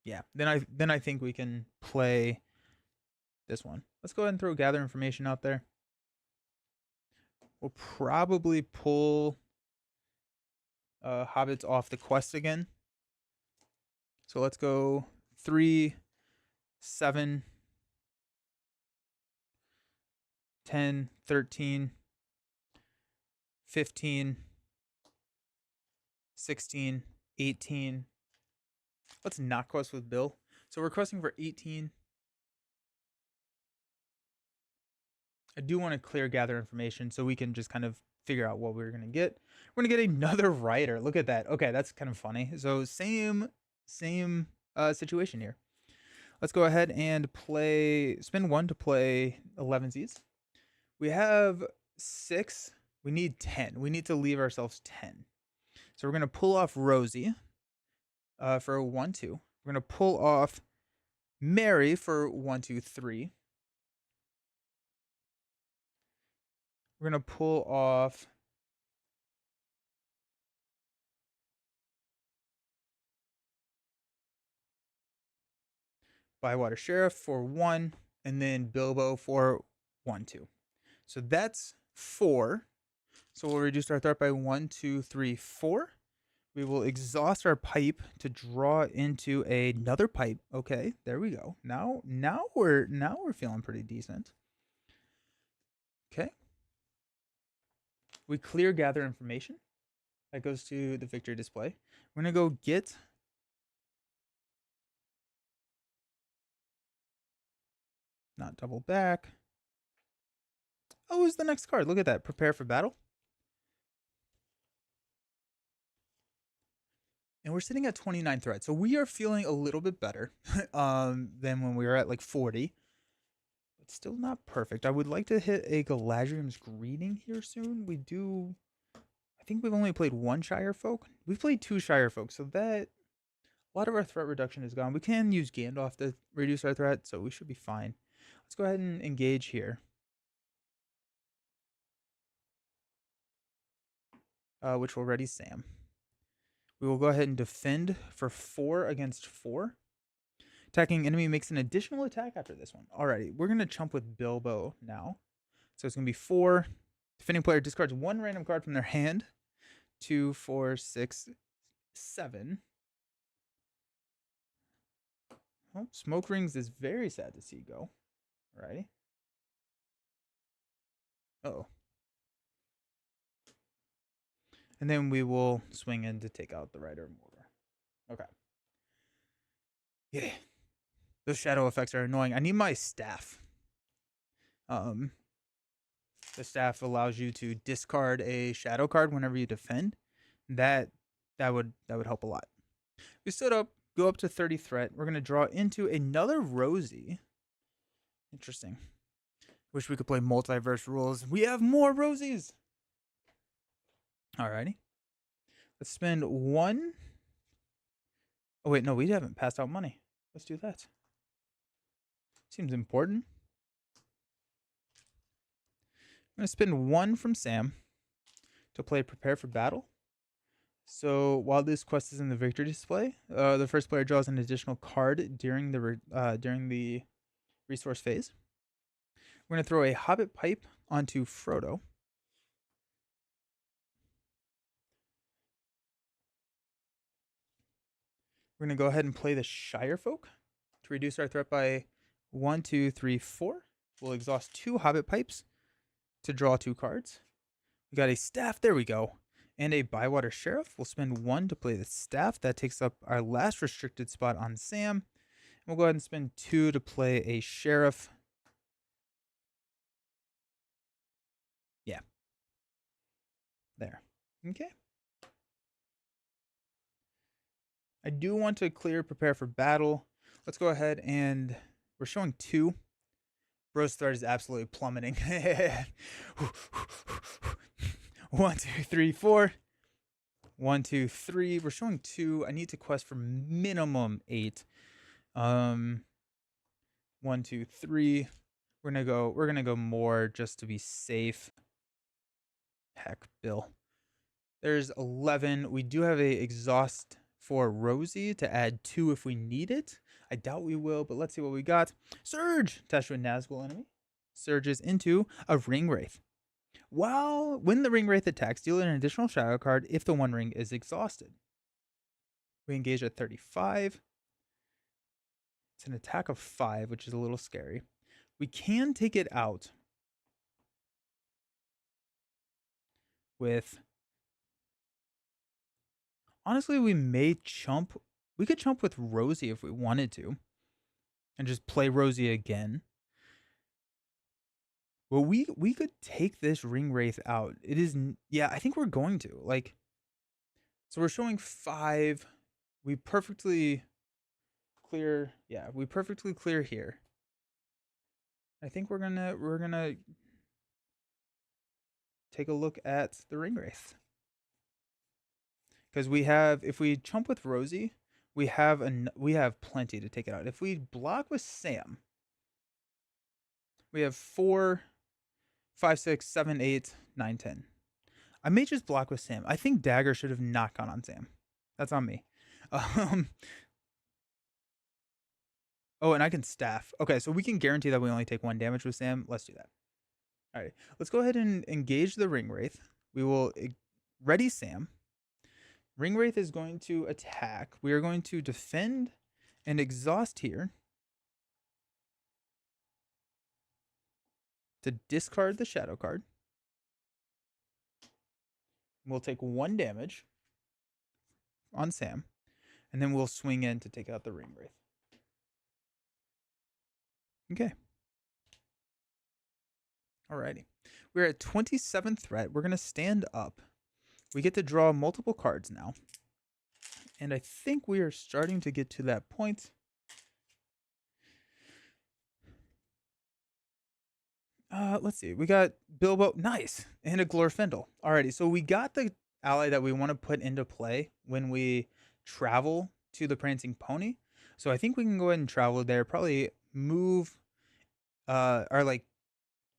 yeah, then I think we can play this one. Let's go ahead and throw gather information out there. We'll probably pull hobbits off the quest again. So let's go 3, 7, 10, 13, 15, 16, 18. Let's not quest with Bill. So we're questing for 18. I do want to clear gather information so we can just kind of figure out what we're going to get. We're going to get another writer. Look at that. Okay, that's kind of funny. So same situation here. Let's go ahead and spin 1 to play 11sies. We have 6. We need 10. We need to leave ourselves 10. So we're going to pull off Rosie for 1-2. We're going to pull off Mary for 1-2-3. We're going to pull off Bywater Sheriff for 1, and then Bilbo for 1-2. So that's 4. So we'll reduce our threat by 1, 2, 3, 4. We will exhaust our pipe to draw into another pipe. Okay, there we go. Now we're feeling pretty decent. Okay. We clear gather information. That goes to the victory display. We're gonna go get not double back. Oh, it's the next card. Look at that. Prepare for battle. And we're sitting at 29 threat. So we are feeling a little bit better than when we were at like 40. But still not perfect. I would like to hit a Galadriel's Greeting here soon. We do... I think we've only played one Shire Folk. We've played two Shire Folk, so that... A lot of our threat reduction is gone. We can use Gandalf to reduce our threat, so we should be fine. Let's go ahead and engage here. Which will ready Sam. We will go ahead and defend for 4 against 4. Attacking enemy makes an additional attack after this one. Alrighty, we're going to chump with Bilbo now. So it's going to be 4. Defending player discards 1 random card from their hand. 2, 4, 6, 7. Oh, Smoke Rings is very sad to see go. Alrighty. Uh-oh. And then we will swing in to take out the Rider of Mordor. Okay. Yeah. Those shadow effects are annoying. I need my staff. The staff allows you to discard a shadow card whenever you defend. That would help a lot. We stood up, go up to 30 threat. We're gonna draw into another Rosie. Interesting. Wish we could play multiverse rules. We have more Rosies. Alrighty. Let's spend 1. Oh wait, no, we haven't passed out money. Let's do that. Seems important. I'm going to spend 1 from Sam to play Prepare for Battle. So while this quest is in the victory display, the first player draws an additional card during the resource phase. We're going to throw a Hobbit Pipe onto Frodo. We're going to go ahead and play the Shire Folk to reduce our threat by 1, 2, 3, 4. We'll exhaust 2 Hobbit Pipes to draw 2 cards. We got a Staff, there we go, and a Bywater Sheriff. We'll spend 1 to play the Staff. That takes up our last restricted spot on Sam. We'll go ahead and spend 2 to play a Sheriff. Yeah. There. Okay. I do want to prepare for battle. Let's go ahead and we're showing 2. Bro's threat is absolutely plummeting. 1, 2, 3, 4. 1, 2, 3. We're showing 2. I need to quest for minimum 8. 1, 2, 3. We're gonna go more just to be safe. Heck, Bill. There's 11. We do have a exhaust for Rosie to add 2 if we need it. I doubt we will, but let's see what we got. Surge! Attached to a Nazgul enemy. Surges into a Ring Wraith. When the Ring Wraith attacks, deal an additional shadow card if the one ring is exhausted. We engage at 35. It's an attack of 5, which is a little scary. We can take it out with... Honestly, we may chump. We could chump with Rosie if we wanted to. And just play Rosie again. Well, we could take this Ring Wraith out. It is... Yeah, I think we're going to. Like... So we're showing 5. We perfectly clear... Yeah, we perfectly clear here. I think we're gonna take a look at the Ring Wraith. Because we have, if we chump with Rosie, we have plenty to take it out. If we block with Sam, we have 4, 5, 6, 7, 8, 9, 10. I may just block with Sam. I think Dagger should have not gone on Sam. That's on me. Oh, and I can Staff. Okay, so we can guarantee that we only take 1 damage with Sam. Let's do that. All right, let's go ahead and engage the Ring Wraith. We will ready Sam. Ring Wraith is going to attack. We are going to defend and exhaust here to discard the shadow card. We'll take 1 damage on Sam, and then we'll swing in to take out the Ring Wraith. Okay. Alrighty. We're at 27 threat. We're going to stand up. We get to draw multiple cards now. And I think we are starting to get to that point. Let's see. We got Bilbo. Nice. And a Glorfindel. Alrighty. So we got the ally that we want to put into play when we travel to the Prancing Pony. So I think we can go ahead and travel there. Probably move our like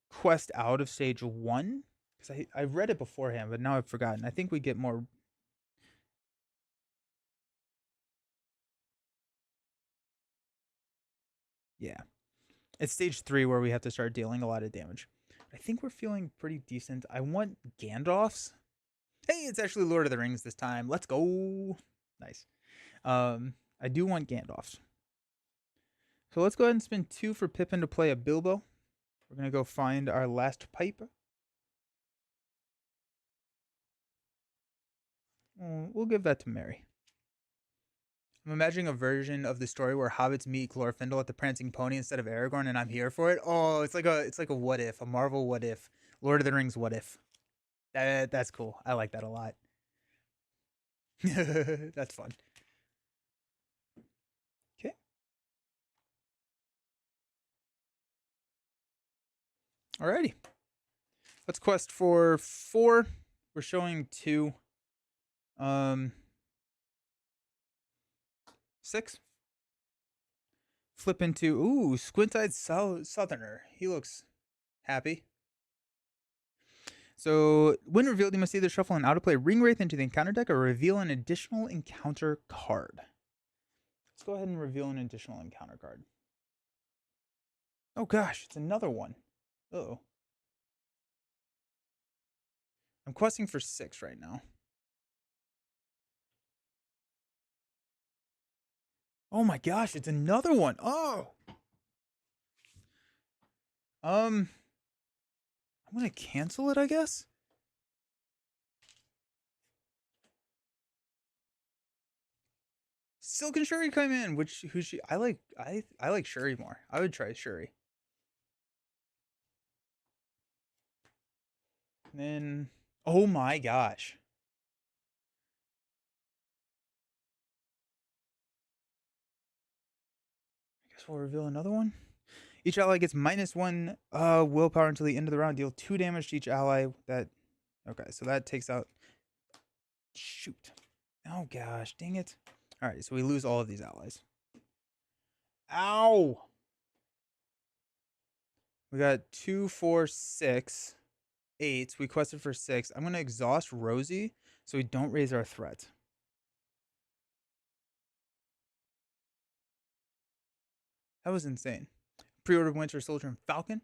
quest out of stage 1. Because I read it beforehand, but now I've forgotten. I think we get more. Yeah. It's stage 3 where we have to start dealing a lot of damage. I think we're feeling pretty decent. I want Gandalf's. Hey, it's actually Lord of the Rings this time. Let's go. Nice. I do want Gandalf's. So let's go ahead and spend 2 for Pippin to play a Bilbo. We're going to go find our last pipe. We'll give that to Merry. I'm imagining a version of the story where hobbits meet Glorfindel at the Prancing Pony instead of Aragorn, and I'm here for it. Oh, it's like a what if, a Marvel what if, Lord of the Rings what if. That's cool. I like that a lot. That's fun. Okay. Alrighty. Let's quest for 4. We're showing 2. 6. Flip into Squint-Eyed Southerner. He looks happy. So when revealed, you must either shuffle an out-of-play Ringwraith into the encounter deck or reveal an additional encounter card. Let's go ahead and reveal an additional encounter card. Oh gosh, it's another one. Uh-oh. I'm questing for 6 right now. Oh my gosh, it's another one. Oh. I'm gonna cancel it, I guess. Silken Shuri came in. Who's she? I like Shuri more. I would try Shuri. And then, oh my gosh. I guess we'll reveal another one. Each ally gets -1 willpower until the end of the round. Deal 2 damage to each ally. Okay, so that takes out. Shoot. Oh gosh, dang it. All right, so we lose all of these allies. Ow. We got 2, 4, 6, 8. We quested for 6. I'm gonna exhaust Rosie so we don't raise our threat. That was insane. Pre-ordered Winter Soldier and Falcon.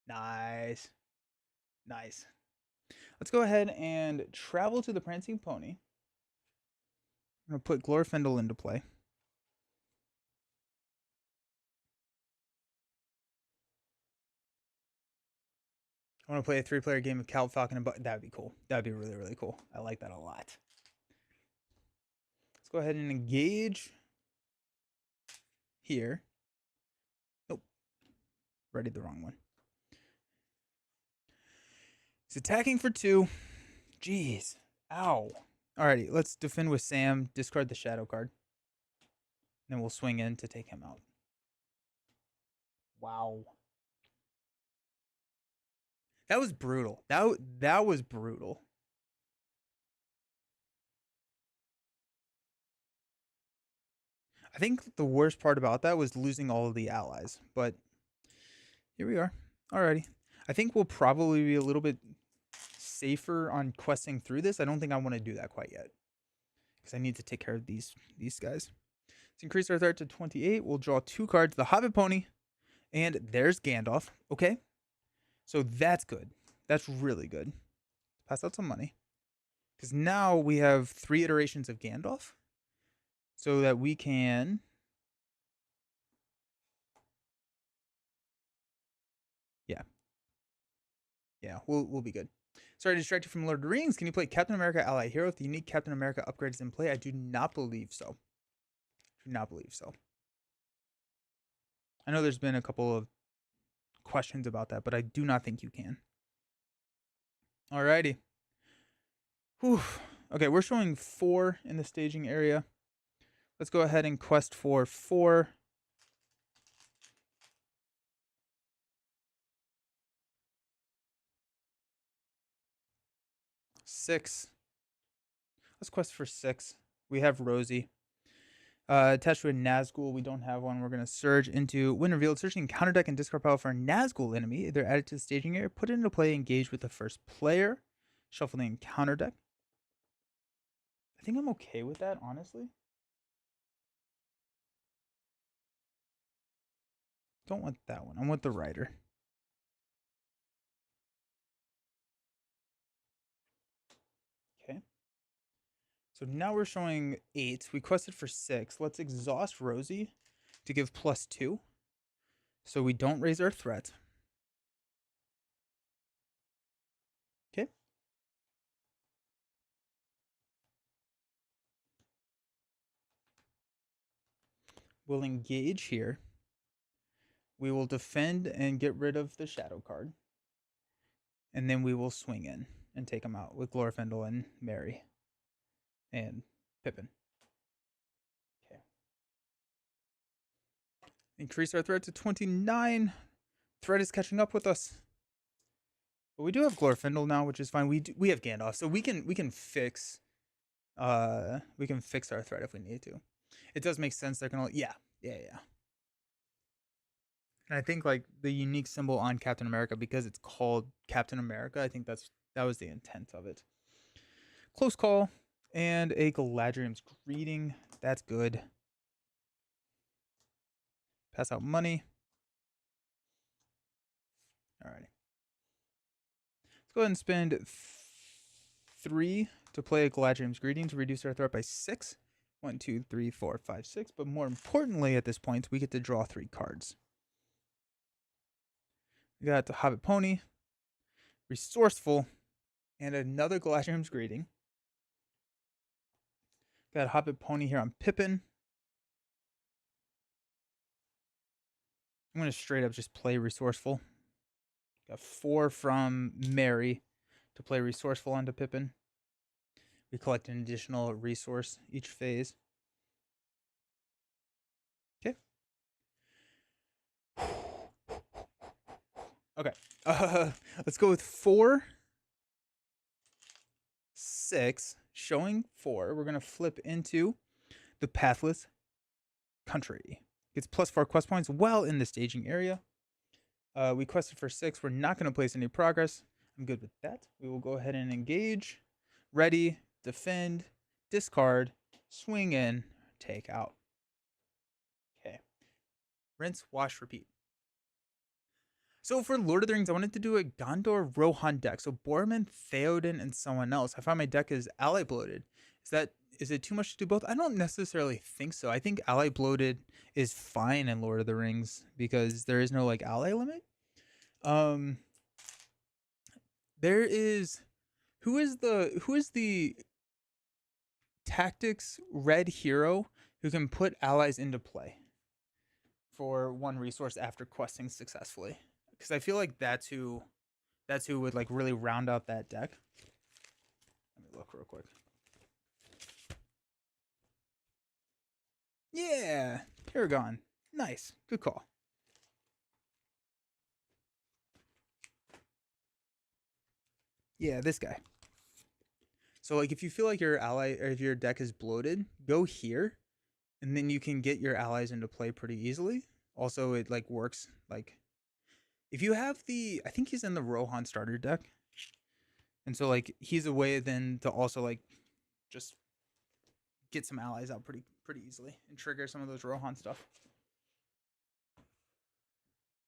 Nice. Nice. Let's go ahead and travel to the Prancing Pony. I'm going to put Glorfindel into play. I want to play a 3-player game of Cal Falcon and that would be cool. That would be really, really cool. I like that a lot. Let's go ahead and engage here. Nope. Readied the wrong one. He's attacking for 2. Jeez. Ow. Alrighty, let's defend with Sam. Discard the shadow card. Then we'll swing in to take him out. Wow. That was brutal. That was brutal. I think the worst part about that was losing all of the allies, but here we are. Alrighty. I think we'll probably be a little bit safer on questing through this. I don't think I want to do that quite yet because I need to take care of these guys. Let's increase our threat to 28. We'll draw 2 cards, the Hobbit Pony, and there's Gandalf. Okay. So that's good. That's really good. Pass out some money. Because now we have 3 iterations of Gandalf. So that we can... Yeah. Yeah, we'll be good. Sorry to distract you from Lord of the Rings. Can you play Captain America Ally Hero if the unique Captain America upgrade is in play? I do not believe so. Do not believe so. I know there's been a couple of questions about that, but I do not think you can. Alrighty. Whew. Okay, we're showing 4 in the staging area. Let's go ahead and quest for 4. 6. Let's quest for 6. We have Rosie. Attached to a Nazgul, we don't have one. We're going to surge into when revealed, searching counter deck and discard pile for a Nazgul enemy. Either add it to the staging area, put it into play, engage with the first player. Shuffling counter deck. I think I'm okay with that, honestly. Don't want that one. I want the Rider. Okay. So now we're showing 8. We quested for 6. Let's exhaust Rosie to give +2. So we don't raise our threat. Okay. We'll engage here. We will defend and get rid of the shadow card. And then we will swing in and take them out with Glorfindel and Mary and Pippin. Okay. Increase our threat to 29. Threat is catching up with us. But we do have Glorfindel now, which is fine. We have Gandalf, so we can fix our threat if we need to. It does make sense. They're gonna yeah. And I think like the unique symbol on Captain America, because it's called Captain America, I think that was the intent of it. Close call and a Galadriel's Greeting. That's good. Pass out money. Alrighty. Let's go ahead and spend 3 to play a Galadriel's Greeting to reduce our threat by 6. 1, 2, 3, 4, 5, 6. But more importantly, at this point, we get to draw 3 cards. We got the Hobbit Pony, Resourceful, and another Galadriel's Greeting. Got a Hobbit Pony here on Pippin. I'm going to straight up just play Resourceful. Got 4 from Mary to play Resourceful onto Pippin. We collect an additional resource each phase. Okay. Okay. Let's go with 4, 6, showing 4. We're going to flip into the Pathless Country. Gets +4 quest points while in the staging area. We quested for 6. We're not going to place any progress. I'm good with that. We will go ahead and engage. Ready, defend, discard, swing in, take out. Okay. Rinse, wash, repeat. So for Lord of the Rings, I wanted to do a Gondor Rohan deck. So Boromir, Theoden, and someone else. I find my deck is ally bloated. Is it too much to do both? I don't necessarily think so. I think ally bloated is fine in Lord of the Rings because there is no like ally limit. There is who is the tactics red hero who can put allies into play for 1 resource after questing successfully? Because I feel like that's who would like really round out that deck. Let me look real quick. Yeah, Paragon. Nice. Good call. Yeah, this guy. So like if you feel like your ally or if your deck is bloated, go here and then you can get your allies into play pretty easily. Also, it like works like if you have I think he's in the Rohan starter deck. And so like he's a way then to also like just get some allies out pretty easily and trigger some of those Rohan stuff.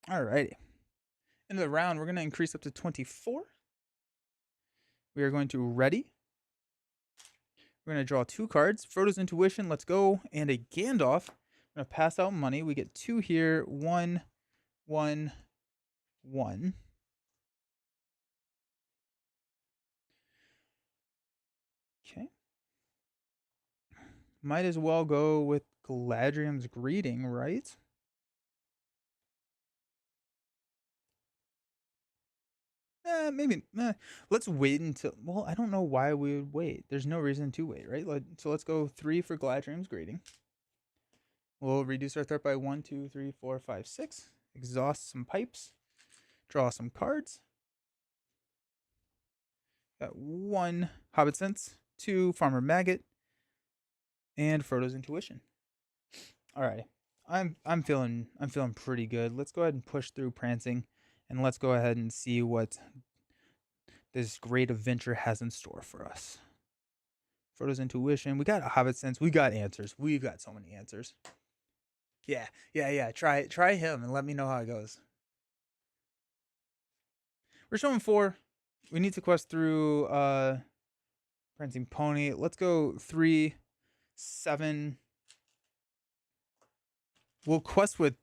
Alrighty. End of the round, we're going to increase up to 24. We are going to ready. We're going to draw 2 cards. Frodo's Intuition, let's go. And a Gandalf. I'm going to pass out money. We get 2 here. 1, 1, 1. Okay. Might as well go with Galadriel's Greeting, right? Maybe. Let's wait until. Well, I don't know why we would wait. There's no reason to wait, right? So let's go 3 for Galadriel's Greeting. We'll reduce our threat by 1, 2, 3, 4, 5, 6. Exhaust some pipes. Draw some cards. Got 1 Hobbit Sense, 2 Farmer Maggot, and Frodo's Intuition. Alright. I'm feeling pretty good. Let's go ahead and push through Prancing, and let's go ahead and see what this great adventure has in store for us. Frodo's Intuition. We got a Hobbit Sense. We got answers. We've got so many answers. Yeah. Try him and let me know how it goes. We're showing 4. We need to quest through Prancing Pony. Let's go 3, 7. We'll quest with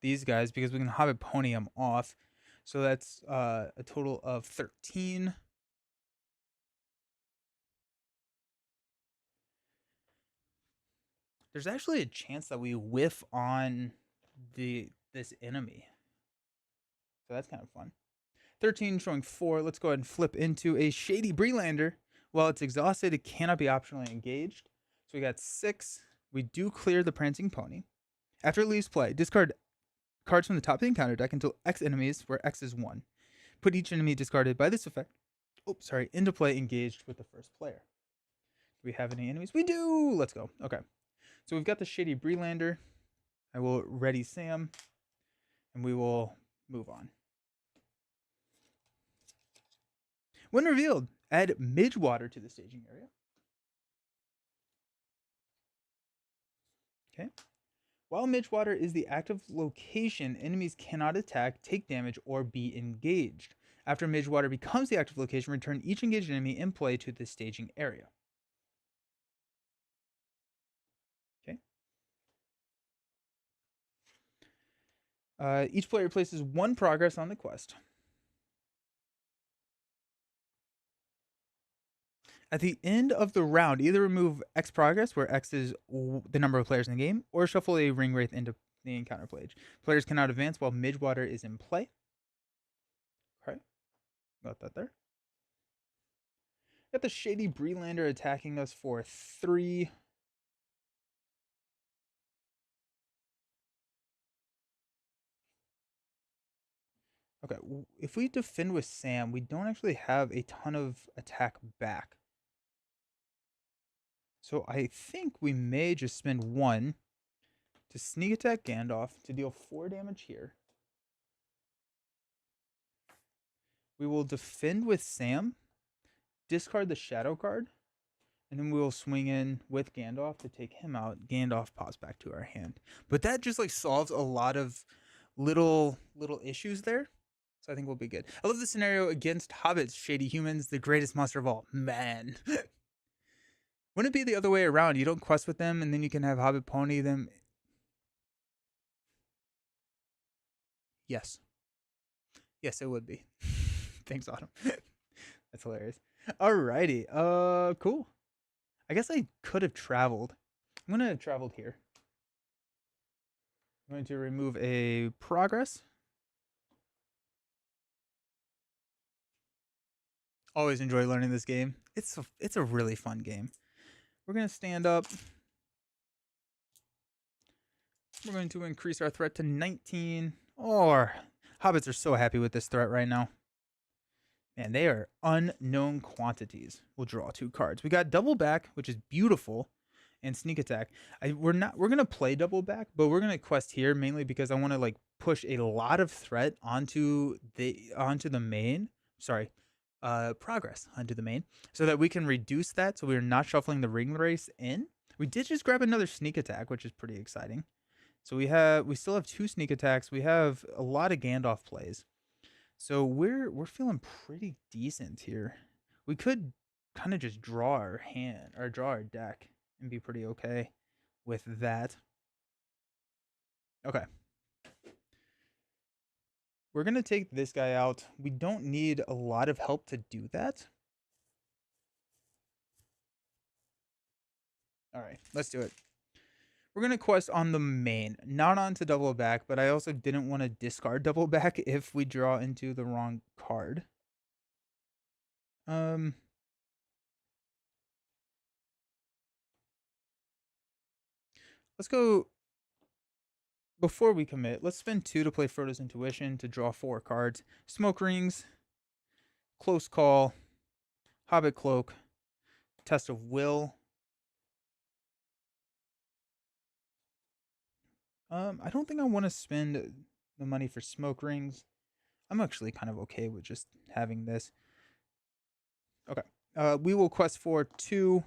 these guys because we can Hobbit Pony them off. So that's a total of 13. There's actually a chance that we whiff on this enemy. So that's kind of fun. 13 showing 4. Let's go ahead and flip into a Shady Breelander. While it's exhausted, it cannot be optionally engaged. So we got 6. We do clear the Prancing Pony. After it leaves play, discard cards from the top of the encounter deck until X enemies, where X is 1. Put each enemy discarded by this effect into play engaged with the first player. Do we have any enemies? We do! Let's go. Okay. So we've got the Shady Breelander. I will ready Sam, and we will move on. When revealed, add Midgewater to the staging area. Okay. While Midgewater is the active location, enemies cannot attack, take damage, or be engaged. After Midgewater becomes the active location, return each engaged enemy in play to the staging area. Okay. Each player places 1 progress on the quest. At the end of the round, either remove X progress, where X is the number of players in the game, or shuffle a Ring Wraith into the encounter page. Players cannot advance while Midgewater is in play. Okay, got that there. Got the Shady Breelander attacking us for 3. Okay, if we defend with Sam, we don't actually have a ton of attack back. So I think we may just spend 1 to sneak attack Gandalf to deal 4 damage here. We will defend with Sam, discard the Shadow card, and then we will swing in with Gandalf to take him out. Gandalf pops back to our hand. But that just like solves a lot of little issues there. So I think we'll be good. I love the scenario against hobbits, shady humans, the greatest monster of all. Man. Wouldn't it be the other way around? You don't quest with them, and then you can have Hobbit Pony them. Yes. Yes, it would be. Thanks, Autumn. That's hilarious. Alrighty. Cool. I guess I could have traveled. I'm gonna have traveled here. I'm going to remove a progress. Always enjoy learning this game. It's a really fun game. We're gonna stand up. We're going to increase our threat to 19. Or hobbits are so happy with this threat right now. Man, they are unknown quantities. We'll draw 2 cards. We got double back, which is beautiful, and sneak attack. We're gonna play double back, but we're gonna quest here mainly because I want to like push a lot of threat onto the main. Sorry, progress onto the main, so that we can reduce that. So we're not shuffling the ring race in. We did just grab another sneak attack, which is pretty exciting. So we still have 2 sneak attacks. We have a lot of Gandalf plays. So we're feeling pretty decent here. We could kind of just draw our hand or draw our deck and be pretty okay with that. Okay. We're going to take this guy out. We don't need a lot of help to do that. All right, let's do it. We're going to quest on the main, not onto double back, but I also didn't want to discard double back if we draw into the wrong card. Let's go before we commit, let's spend 2 to play Frodo's Intuition to draw 4 cards. Smoke Rings, Close Call, Hobbit Cloak, Test of Will. I don't think I want to spend the money for Smoke Rings. I'm actually kind of okay with just having this. Okay. We will quest for 2,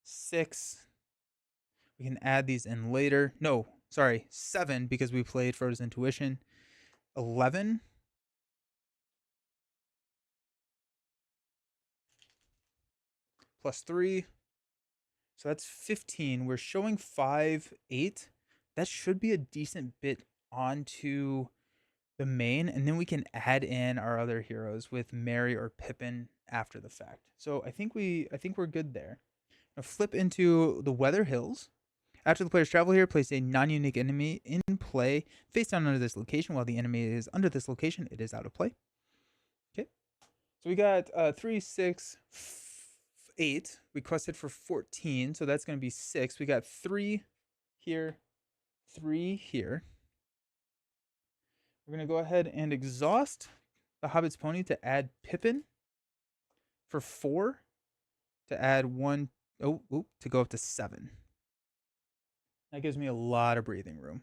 6. We can add these in later. No, sorry, 7 because we played Frodo's Intuition. 11. Plus 3. So that's 15. We're showing 5, 8. That should be a decent bit onto the main, and then we can add in our other heroes with Merry or Pippin after the fact. So I think we're good there. Now flip into the Weather Hills. After the player's travel here, place a non-unique enemy in play face down under this location. While the enemy is under this location, it is out of play. Okay. So we got 3, 6, 8. We quested for 14, so that's going to be 6. We got 3 here, 3 here. We're going to go ahead and exhaust the Hobbit's Pony to add Pippin for 4, to add 1, to go up to 7. That gives me a lot of breathing room.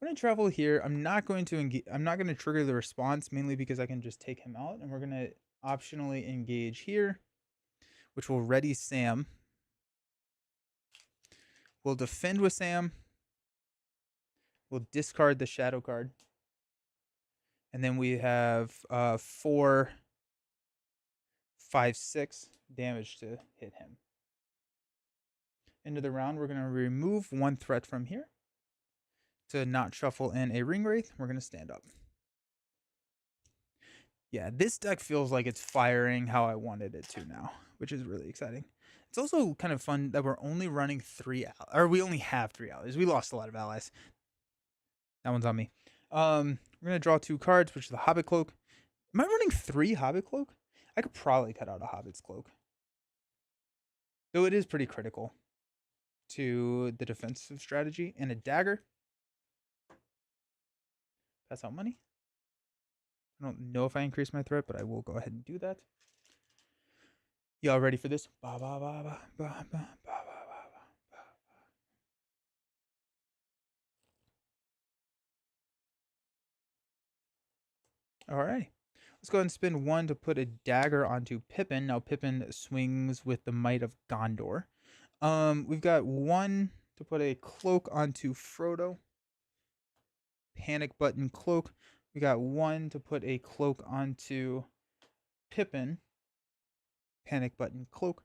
We're going to travel here. I'm not going to trigger the response, mainly because I can just take him out, and we're going to optionally engage here, which will ready Sam. We'll defend with Sam. We'll discard the shadow card. And then we have 4, 5, 6 damage to hit him. End of the round, we're going to remove 1 threat from here to not shuffle in a Ring Wraith. We're going to stand up. Yeah, this deck feels like it's firing how I wanted it to now, which is really exciting. It's also kind of fun that we're only running 3 allies, or we only have 3 allies. We lost a lot of allies. That one's on me. We're going to draw 2 cards, which is the Hobbit Cloak. Am I running 3 Hobbit Cloak? I could probably cut out a Hobbit's Cloak. Though it is pretty critical to the defensive strategy. And a Dagger. Pass out money. I don't know if I increase my threat, but I will go ahead and do that. Y'all ready for this? Ba, ba, ba, ba, ba, ba, ba, ba. All right. Let's go ahead and spend 1 to put a dagger onto Pippin. Now Pippin swings with the might of Gondor. We've got 1 to put a cloak onto Frodo. Panic button cloak. We got 1 to put a cloak onto Pippin. Panic button cloak.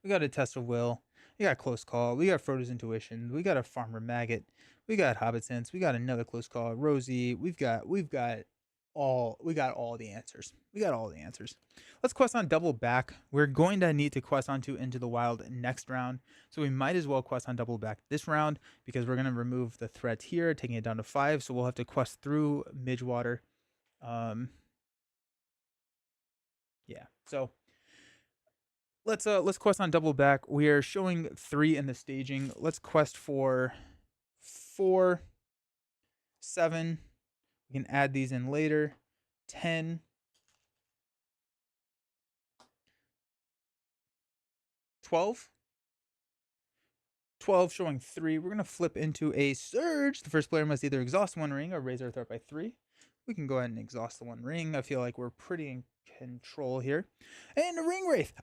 We got a Test of Will. We got Close Call. We got Frodo's Intuition. We got a Farmer Maggot. We got Hobbit Sense. We got another Close Call. Rosie. We've got all the answers. We got all the answers. Let's quest on Double Back. We're going to need to quest onto Into the Wild next round, so we might as well quest on Double Back this round because we're going to remove the threat here, taking it down to 5. So we'll have to quest through Midgewater. Yeah. So let's quest on Double Back. We are showing 3 in the staging. Let's quest for 4, 7. We can add these in later. 10. 12. 12 showing 3. We're going to flip into a Surge. The first player must either exhaust 1 ring or raise our threat by 3. We can go ahead and exhaust the 1 ring. I feel like we're pretty in control here. And a Ring Wraith.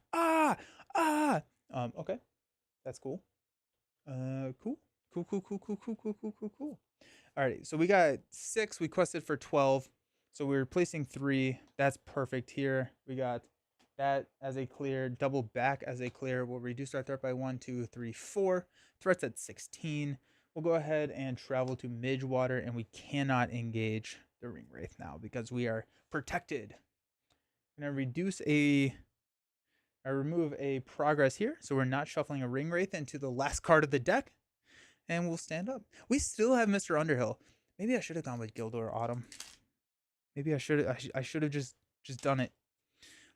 Okay. That's cool. Cool. Alrighty, so we got 6. We quested for 12. So we're placing 3. That's perfect here. We got that as a clear. Double Back as a clear. We'll reduce our threat by 1, 2, 3, 4. Threat's at 16. We'll go ahead and travel to Midgewater, and we cannot engage the Ring Wraith now because we are protected. I'm going to remove a progress here, so we're not shuffling a Ring Wraith into the last card of the deck. And we'll stand up. We still have Mr. Underhill. Maybe I should have gone with Gildor Autumn. Maybe I should have just done it.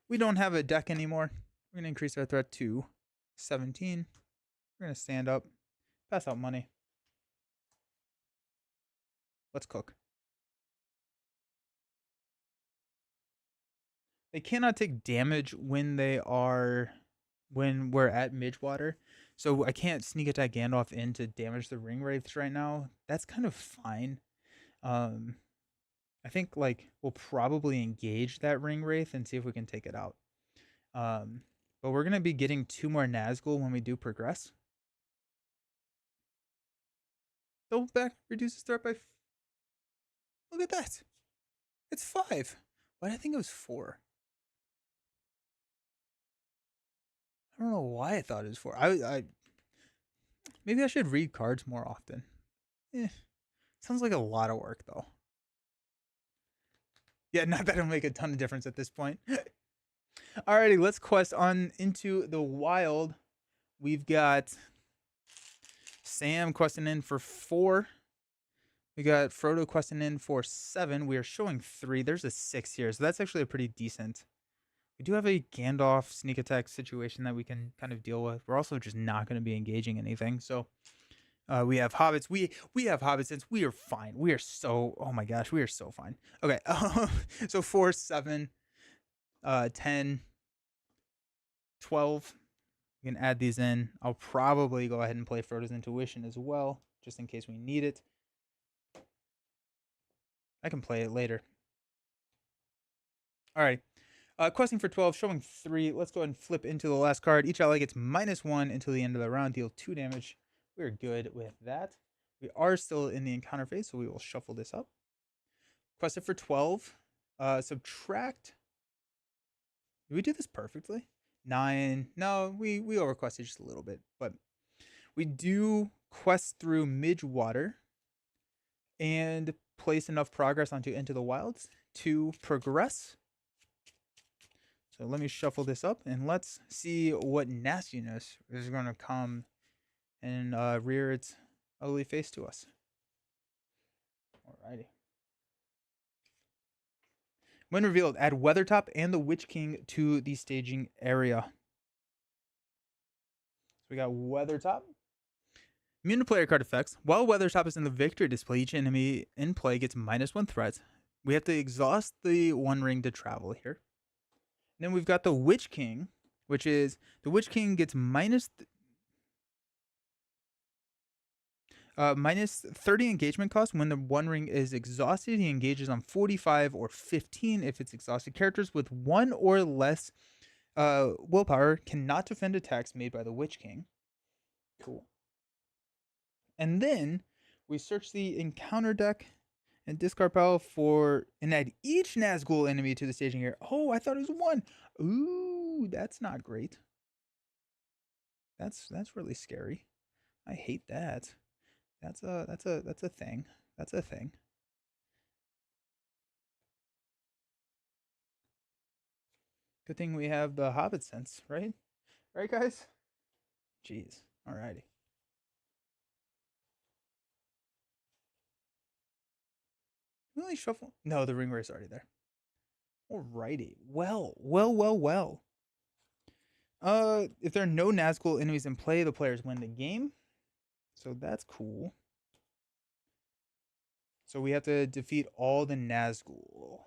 We don't have a deck anymore. We're going to increase our threat to 17. We're going to stand up. Pass out money. Let's cook. They cannot take damage when we're at Midgewater. So I can't sneak attack Gandalf in to damage the ring wraiths right now. That's kind of fine. Um I think like we'll probably engage that ring wraith and see if we can take it out. Um but we're gonna be getting 2 more Nazgul when we do progress. Double back reduces threat by look at that. It's 5. Why did I think it was 4? I don't know why I thought it was 4. I maybe I should read cards more often. Eh, sounds like a lot of work though. Yeah, not that it'll make a ton of difference at this point. Alrighty, let's quest on into the wild. We've got Sam questing in for 4. We got Frodo questing in for 7. We are showing 3. There's a 6 here, so that's actually a pretty decent. We do have a Gandalf sneak attack situation that we can kind of deal with. We're also just not going to be engaging anything. So we have hobbits. We have hobbits since we are fine. We are so, oh my gosh, we are so fine. Okay, so 4, 7, 10, 12. We can add these in. I'll probably go ahead and play Frodo's Intuition as well, just in case we need it. I can play it later. All right. Questing for 12, showing 3. Let's go ahead and flip into the last card. Each ally gets -1 until the end of the round. Deal 2 damage. We're good with that. We are still in the encounter phase, so we will shuffle this up. Quested for 12. Subtract. Did we do this perfectly? 9. No, we overquested just a little bit. But we do quest through Midgewater and place enough progress onto Into the Wilds to progress. So let me shuffle this up and let's see what nastiness is going to come and rear its ugly face to us. Alrighty. When revealed, add Weathertop and the Witch King to the staging area. So we got Weathertop. Immune to player card effects. While Weathertop is in the victory display, each enemy in play gets -1 threat. We have to exhaust the 1 ring to travel here. And then we've got the Witch King, which is the Witch King gets minus 30 engagement cost. When the 1 ring is exhausted, he engages on 45 or 15 if it's exhausted. Characters with 1 or less willpower cannot defend attacks made by the Witch King. Cool. And then we search the encounter deck and discard pile for and add each Nazgul enemy to the staging area. Oh, I thought it was 1. Ooh, that's not great. That's really scary. I hate that. That's a thing. That's a thing. Good thing we have the Hobbit sense, right? Right, guys? Jeez. Alrighty. Really shuffle? No, the ring is already there. Alrighty. Well. If there are no Nazgul enemies in play, the players win the game. So that's cool. So we have to defeat all the Nazgul.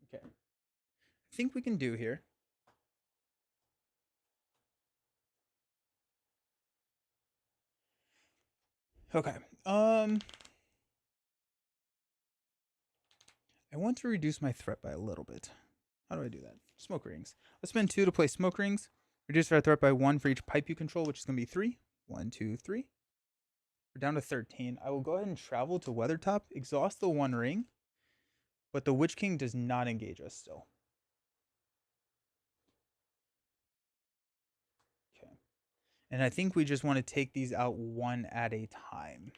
Okay. I think we can do here. Okay. I want to reduce my threat by a little bit. How do I do that? Smoke rings. Let's spend 2 to play smoke rings. Reduce our threat by 1 for each pipe you control, which is going to be 3. 1, 2, 3. We're down to 13. I will go ahead and travel to Weathertop, exhaust the 1 ring, but the Witch King does not engage us still. Okay. And I think we just want to take these out 1 at a time.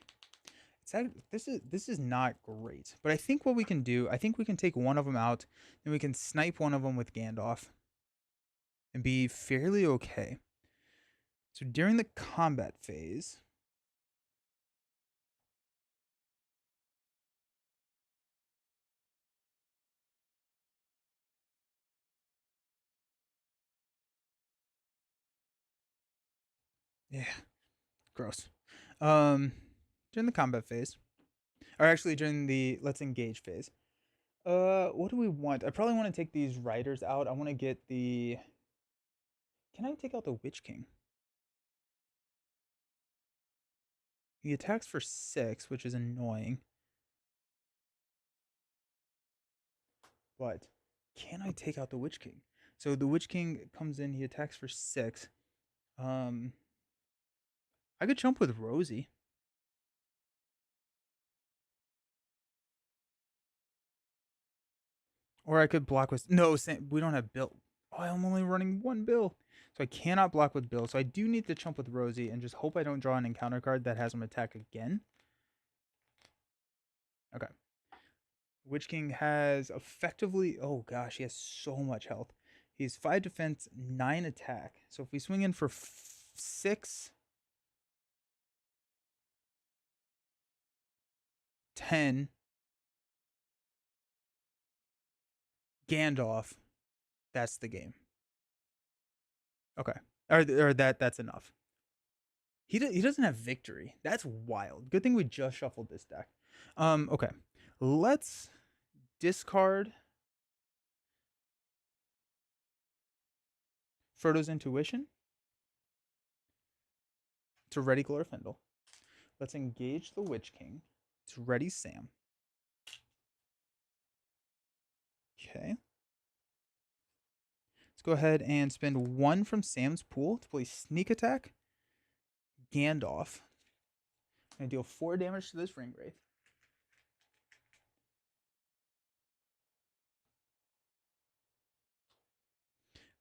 This is not great, but I think what we can do, I think we can take 1 of them out, and we can snipe 1 of them with Gandalf and be fairly okay. So during the combat phase, Yeah, gross. During the combat phase, or actually during the let's engage phase. What do we want? I probably want to take these riders out. I want to get the. Can I take out the Witch King? He attacks for 6, which is annoying. But can I take out the Witch King? So the Witch King comes in, he attacks for 6. Um, I could jump with Rosie. Or I could block with. No, we don't have Bill. Oh, I'm only running one Bill. So I cannot block with Bill. So I do need to jump with Rosie and just hope I don't draw an encounter card that has him attack again. Okay. Witch King has effectively. Oh gosh, he has so much health. He's 5 defense, 9 attack. So if we swing in for 6, 10, Gandalf, that's the game. Okay. Or that's enough. He doesn't have victory. That's wild. Good thing we just shuffled this deck. Okay. Let's discard Frodo's Intuition to ready Glorfindel. Let's engage the Witch King to ready Sam. Okay. Let's go ahead and spend 1 from Sam's pool to play Sneak Attack. Gandalf. I'm going to deal 4 damage to this Ring Wraith.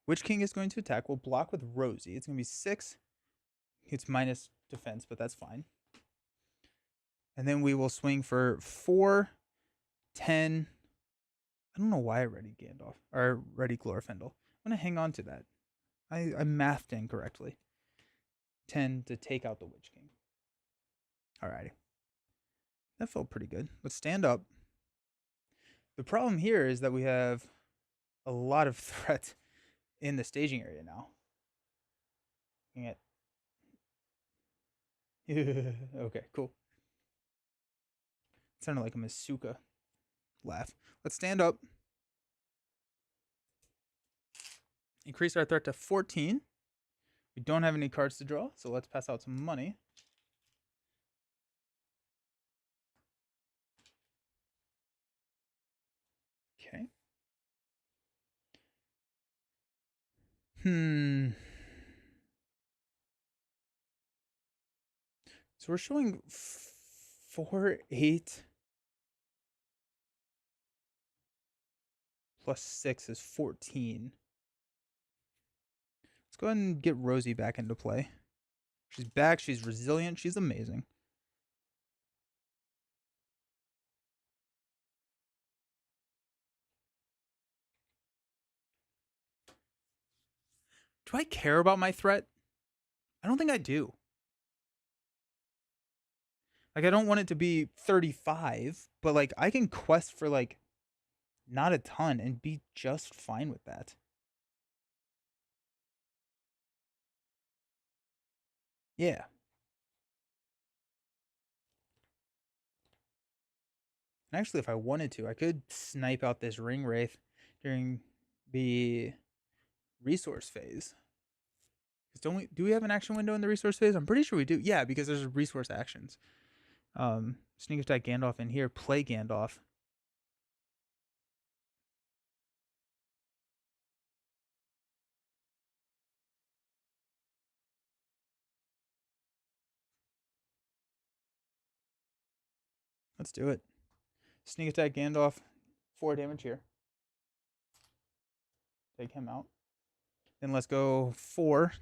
Witch King is going to attack. We'll block with Rosie. It's going to be 6. It's minus defense, but that's fine. And then we will swing for 4, 10. I don't know why I ready Gandalf or ready Glorfindel. I'm going to hang on to that. I mathed incorrectly. 10 to take out the Witch King. Alrighty. That felt pretty good. Let's stand up. The problem here is that we have a lot of threat in the staging area now. Okay, cool. It sounded like a Masuka laugh. Let's stand up. Increase our threat to 14. We don't have any cards to draw, so let's pass out some money. Okay. So we're showing 4, 8 plus 6 is 14. Let's go ahead and get Rosie back into play. She's back. She's resilient. She's amazing. Do I care about my threat? I don't think I do. Like, I don't want it to be 35, but like I can quest for like not a ton and be just fine with that. Yeah. And actually, if I wanted to, I could snipe out this Ring Wraith during the resource phase. Do we have an action window in the resource phase? I'm pretty sure we do. Yeah, because there's resource actions. Sneak attack Gandalf in here, play Gandalf. Let's do it. Sneak attack Gandalf, 4 damage here. Take him out. Then let's go 4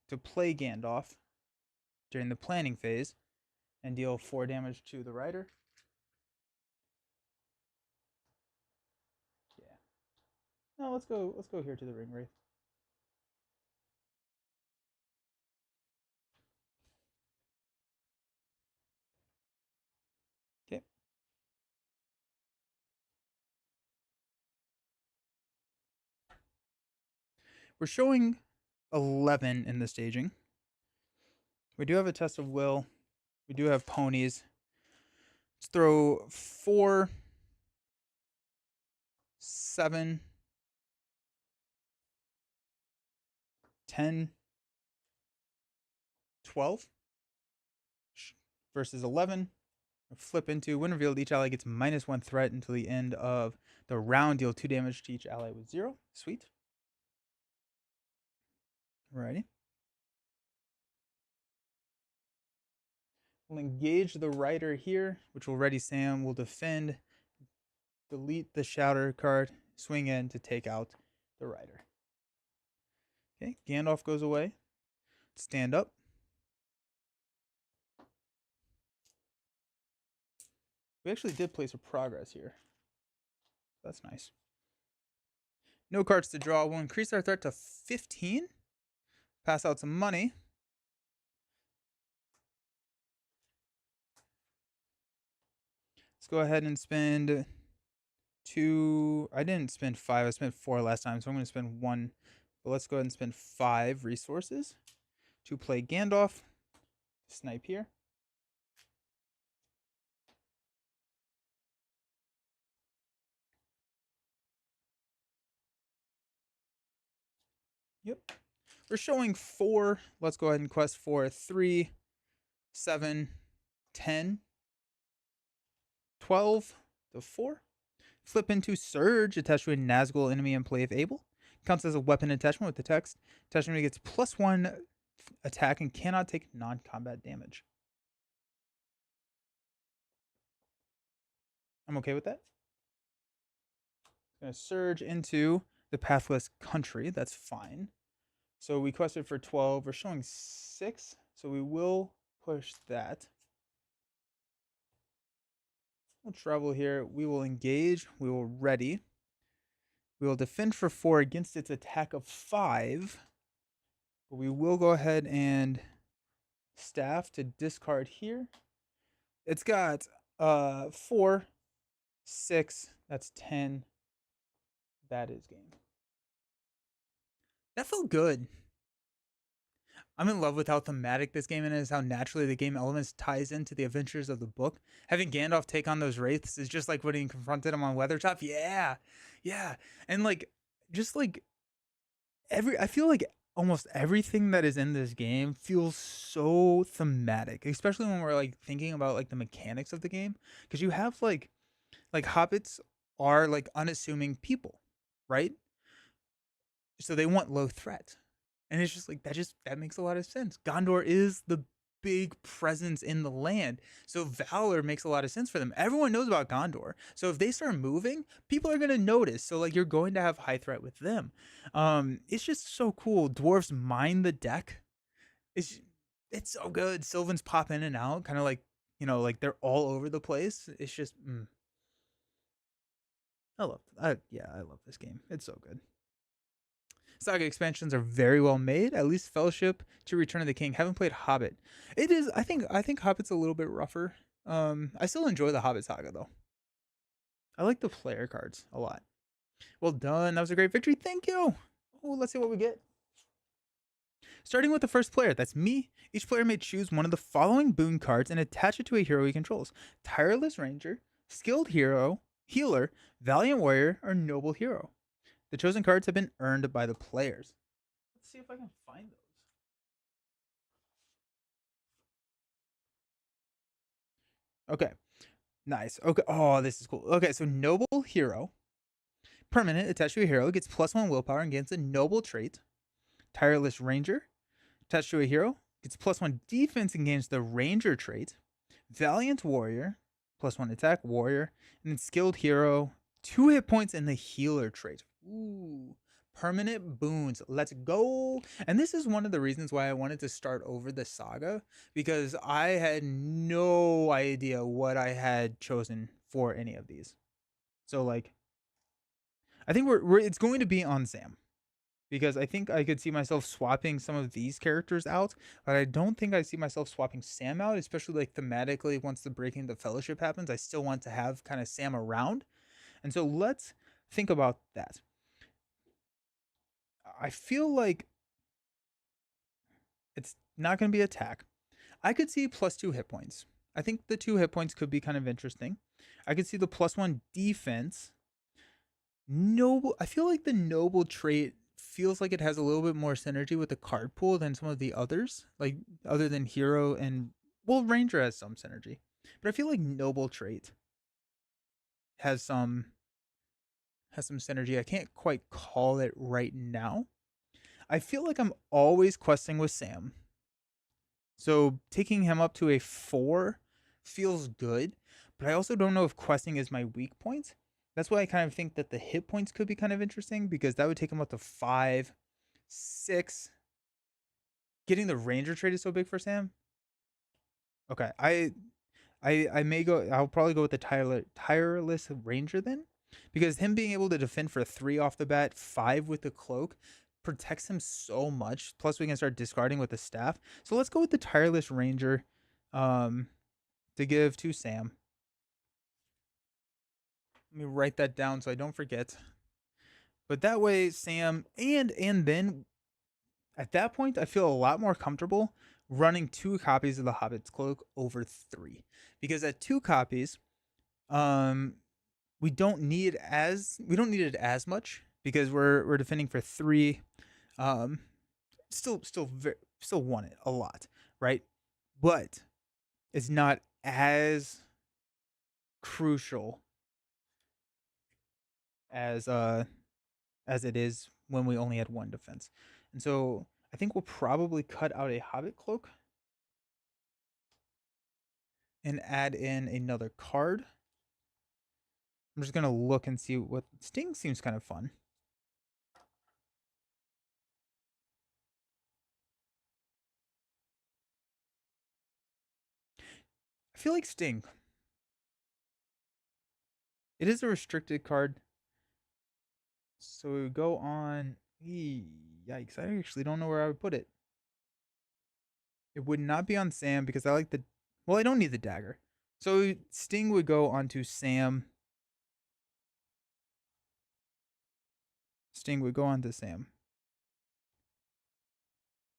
to play Gandalf during the planning phase and deal 4 damage to the rider. Yeah. No, let's go here to the Ring Wraith. Okay. We're showing 11 in the staging. We do have a test of will. We do have ponies. Let's throw 4, 7, 10, 12 versus 11. Flip into when revealed, each ally gets -1 threat until the end of the round. Deal 2 damage to each ally with 0. Sweet. Alrighty. We'll engage the rider here, which will ready Sam. Will defend. Delete the Shouter card. Swing in to take out the rider. Okay, Gandalf goes away. Stand up. We actually did place a progress here. That's nice. No cards to draw. We'll increase our threat to 15. Pass out some money. Let's go ahead and spend 2. I didn't spend 5. I spent 4 last time, so I'm going to spend 1. But let's go ahead and spend 5 resources to play Gandalf. Snipe here. Yep. We're showing 4. Let's go ahead and quest for 3, 7, 10, 12 to 4. Flip into Surge, attached to a Nazgul enemy in play if able. Counts as a weapon attachment with the text. Attachment gets +1 attack and cannot take non-combat damage. I'm okay with that. Going to Surge into the Pathless Country. That's fine. So we quested for 12. We're showing 6. So we will push that. We'll travel here. We will engage. We will ready. We will defend for 4 against its attack of 5. But we will go ahead and staff to discard here. It's got 4, 6. That's 10. That is game. That felt good. I'm in love with how thematic this game is, how naturally the game elements ties into the adventures of the book. Having Gandalf take on those wraiths is just like when he confronted him on Weathertop. Yeah, yeah, and like, just like I feel like almost everything that is in this game feels so thematic, especially when we're like thinking about like the mechanics of the game, because you have like hobbits are like unassuming people, right? So they want low threat. And it's just like that makes a lot of sense. Gondor is the big presence in the land. So Valor makes a lot of sense for them. Everyone knows about Gondor. So if they start moving, people are gonna notice. So like you're going to have high threat with them. It's just so cool. Dwarves mine the deck. It's so good. Sylvans pop in and out, kind of like, like they're all over the place. It's just I love this game. It's so good. Saga expansions are very well made. At least Fellowship to Return of the King. Haven't played Hobbit. It is. I think Hobbit's a little bit rougher. I still enjoy the Hobbit saga though. I like the player cards a lot. Well done. That was a great victory. Thank you. Oh, let's see what we get. Starting with the first player, that's me. Each player may choose one of the following boon cards and attach it to a hero he controls: Tireless Ranger, Skilled Hero, Healer, Valiant Warrior, or Noble Hero. The chosen cards have been earned by the players. Let's see if I can find those. Okay. Nice. Okay. Oh, this is cool. Okay, so Noble Hero. Permanent attached to a hero gets +1 willpower and gains a noble trait. Tireless Ranger. Attached to a hero gets +1 defense and gains the Ranger trait. Valiant Warrior. +1 attack, Warrior. And then Skilled Hero. 2 hit points and the Healer trait. Ooh. Permanent boons. Let's go. And this is one of the reasons why I wanted to start over the saga, because I had no idea what I had chosen for any of these. So like, I think it's going to be on Sam, because I think I could see myself swapping some of these characters out, but I don't think I see myself swapping Sam out, especially like thematically. Once the Breaking the Fellowship happens, I still want to have kind of Sam around. And so let's think about that. I feel like it's not going to be attack. I could see +2 hit points. I think the 2 hit points could be kind of interesting. I could see the +1 defense. Noble. I feel like the noble trait feels like it has a little bit more synergy with the card pool than some of the others, like other than hero and well, ranger has some synergy, but I feel like noble trait has some synergy. I can't quite call it right now. I feel like I'm always questing with Sam, so taking him up to a 4 feels good, but I also don't know if questing is my weak point. That's why I kind of think that the hit points could be kind of interesting because that would take him up to 5, 6. Getting the ranger trait is so big for Sam. Okay, I may go. I'll probably go with the tireless ranger then, because him being able to defend for 3 off the bat, 5 with the cloak, protects him so much. Plus, we can start discarding with the staff. So let's go with the tireless ranger, um, to give to Sam. Let me write that down so I don't forget. But that way, Sam and then at that point, I feel a lot more comfortable running 2 copies of the Hobbit's Cloak over 3, because at 2 copies, um, we don't need it as much because we're defending for 3. Um, still want it a lot, right? But it's not as crucial as it is when we only had 1 defense. And so I think we'll probably cut out a Hobbit Cloak and add in another card. I'm just gonna look and see what Sting seems kind of fun. I feel like Sting. It is a restricted card. So we go on. Yikes. I actually don't know where I would put it. It would not be on Sam because I like the. Well, I don't need the dagger. So Sting would go onto Sam. Sting would go onto Sam.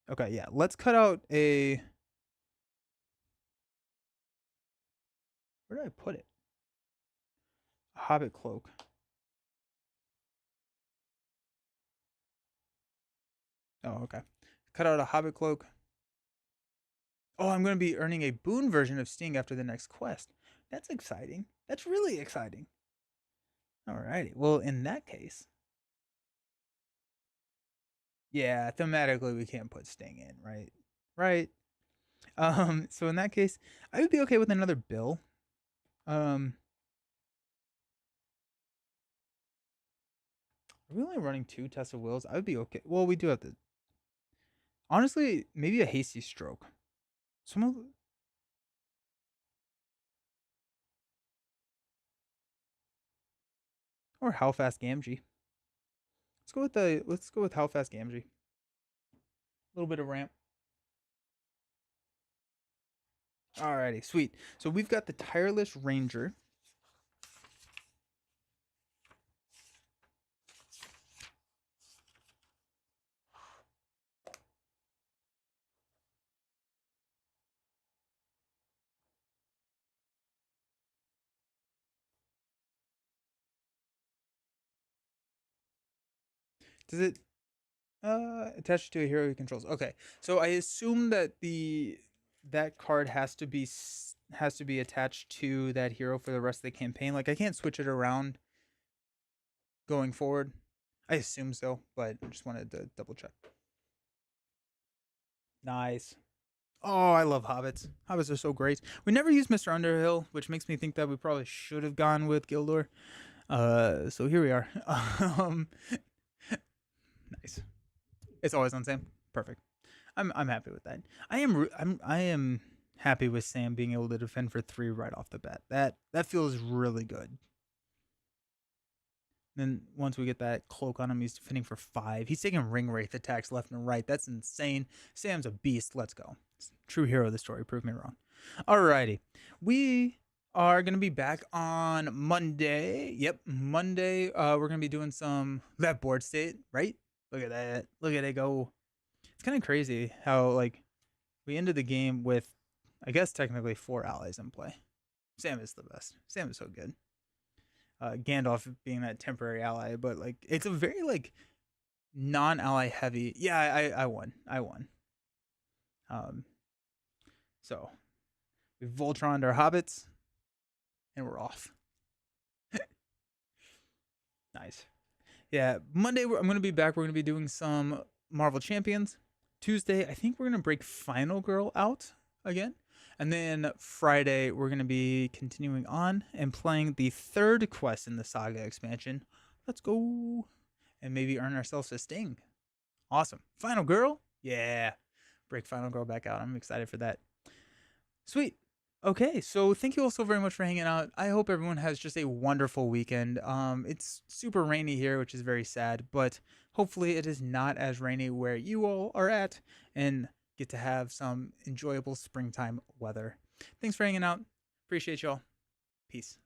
Okay, yeah. Let's cut out a. Where did I put it? A Hobbit Cloak. Oh, okay. Cut out a Hobbit Cloak. Oh, I'm going to be earning a boon version of Sting after the next quest. That's exciting. That's really exciting. Alrighty. Well, in that case, yeah, thematically we can't put Sting in, right? Right. So in that case, I would be okay with another Bill. Are we only running 2 Test of Wills? I would be okay. Well, we do have to. Honestly, maybe a Hasty Stroke. Some of. Or How Fast Gamgee. Let's go with How Fast Gamgee. A little bit of ramp. Alrighty, sweet. So we've got the Tireless Ranger. Does it attach to a hero he controls? Okay, so I assume that that card has to be attached to that hero for the rest of the campaign. Like I can't switch it around going forward. I assume so, but I just wanted to double check. Nice. Oh, I love hobbits. Hobbits are so great. We never used Mr. Underhill, which makes me think that we probably should have gone with Gildor. So here we are. Nice. It's always on Sam. Perfect. I'm happy with that. I am happy with Sam being able to defend for 3 right off the bat. That feels really good. Then once we get that cloak on him, he's defending for 5. He's taking ring wraith attacks left and right. That's insane. Sam's a beast. Let's go. True hero of the story. Prove me wrong. Alrighty. We are going to be back on Monday. Yep, Monday. We're going to be doing that board state, right? Look at that. Look at it go. It's kind of crazy how, like, we ended the game with I guess technically 4 allies in play. Sam is the best. Sam is so good. Gandalf being that temporary ally, but like it's a very like non-ally heavy. Yeah, I won. I won. Um, so we Voltroned our hobbits, and we're off. Nice. Yeah, Monday I'm gonna be back. We're gonna be doing some Marvel Champions. Tuesday, I think we're gonna break Final Girl out again, and then Friday we're gonna be continuing on and playing the third quest in the Saga expansion. Let's go, and maybe earn ourselves a sting. Awesome. Final Girl, yeah. Break Final Girl back out. I'm excited for that. Sweet. Okay, so thank you all so very much for hanging out. I hope everyone has just a wonderful weekend. It's super rainy here, which is very sad, but hopefully it is not as rainy where you all are at and get to have some enjoyable springtime weather. Thanks for hanging out. Appreciate y'all. Peace.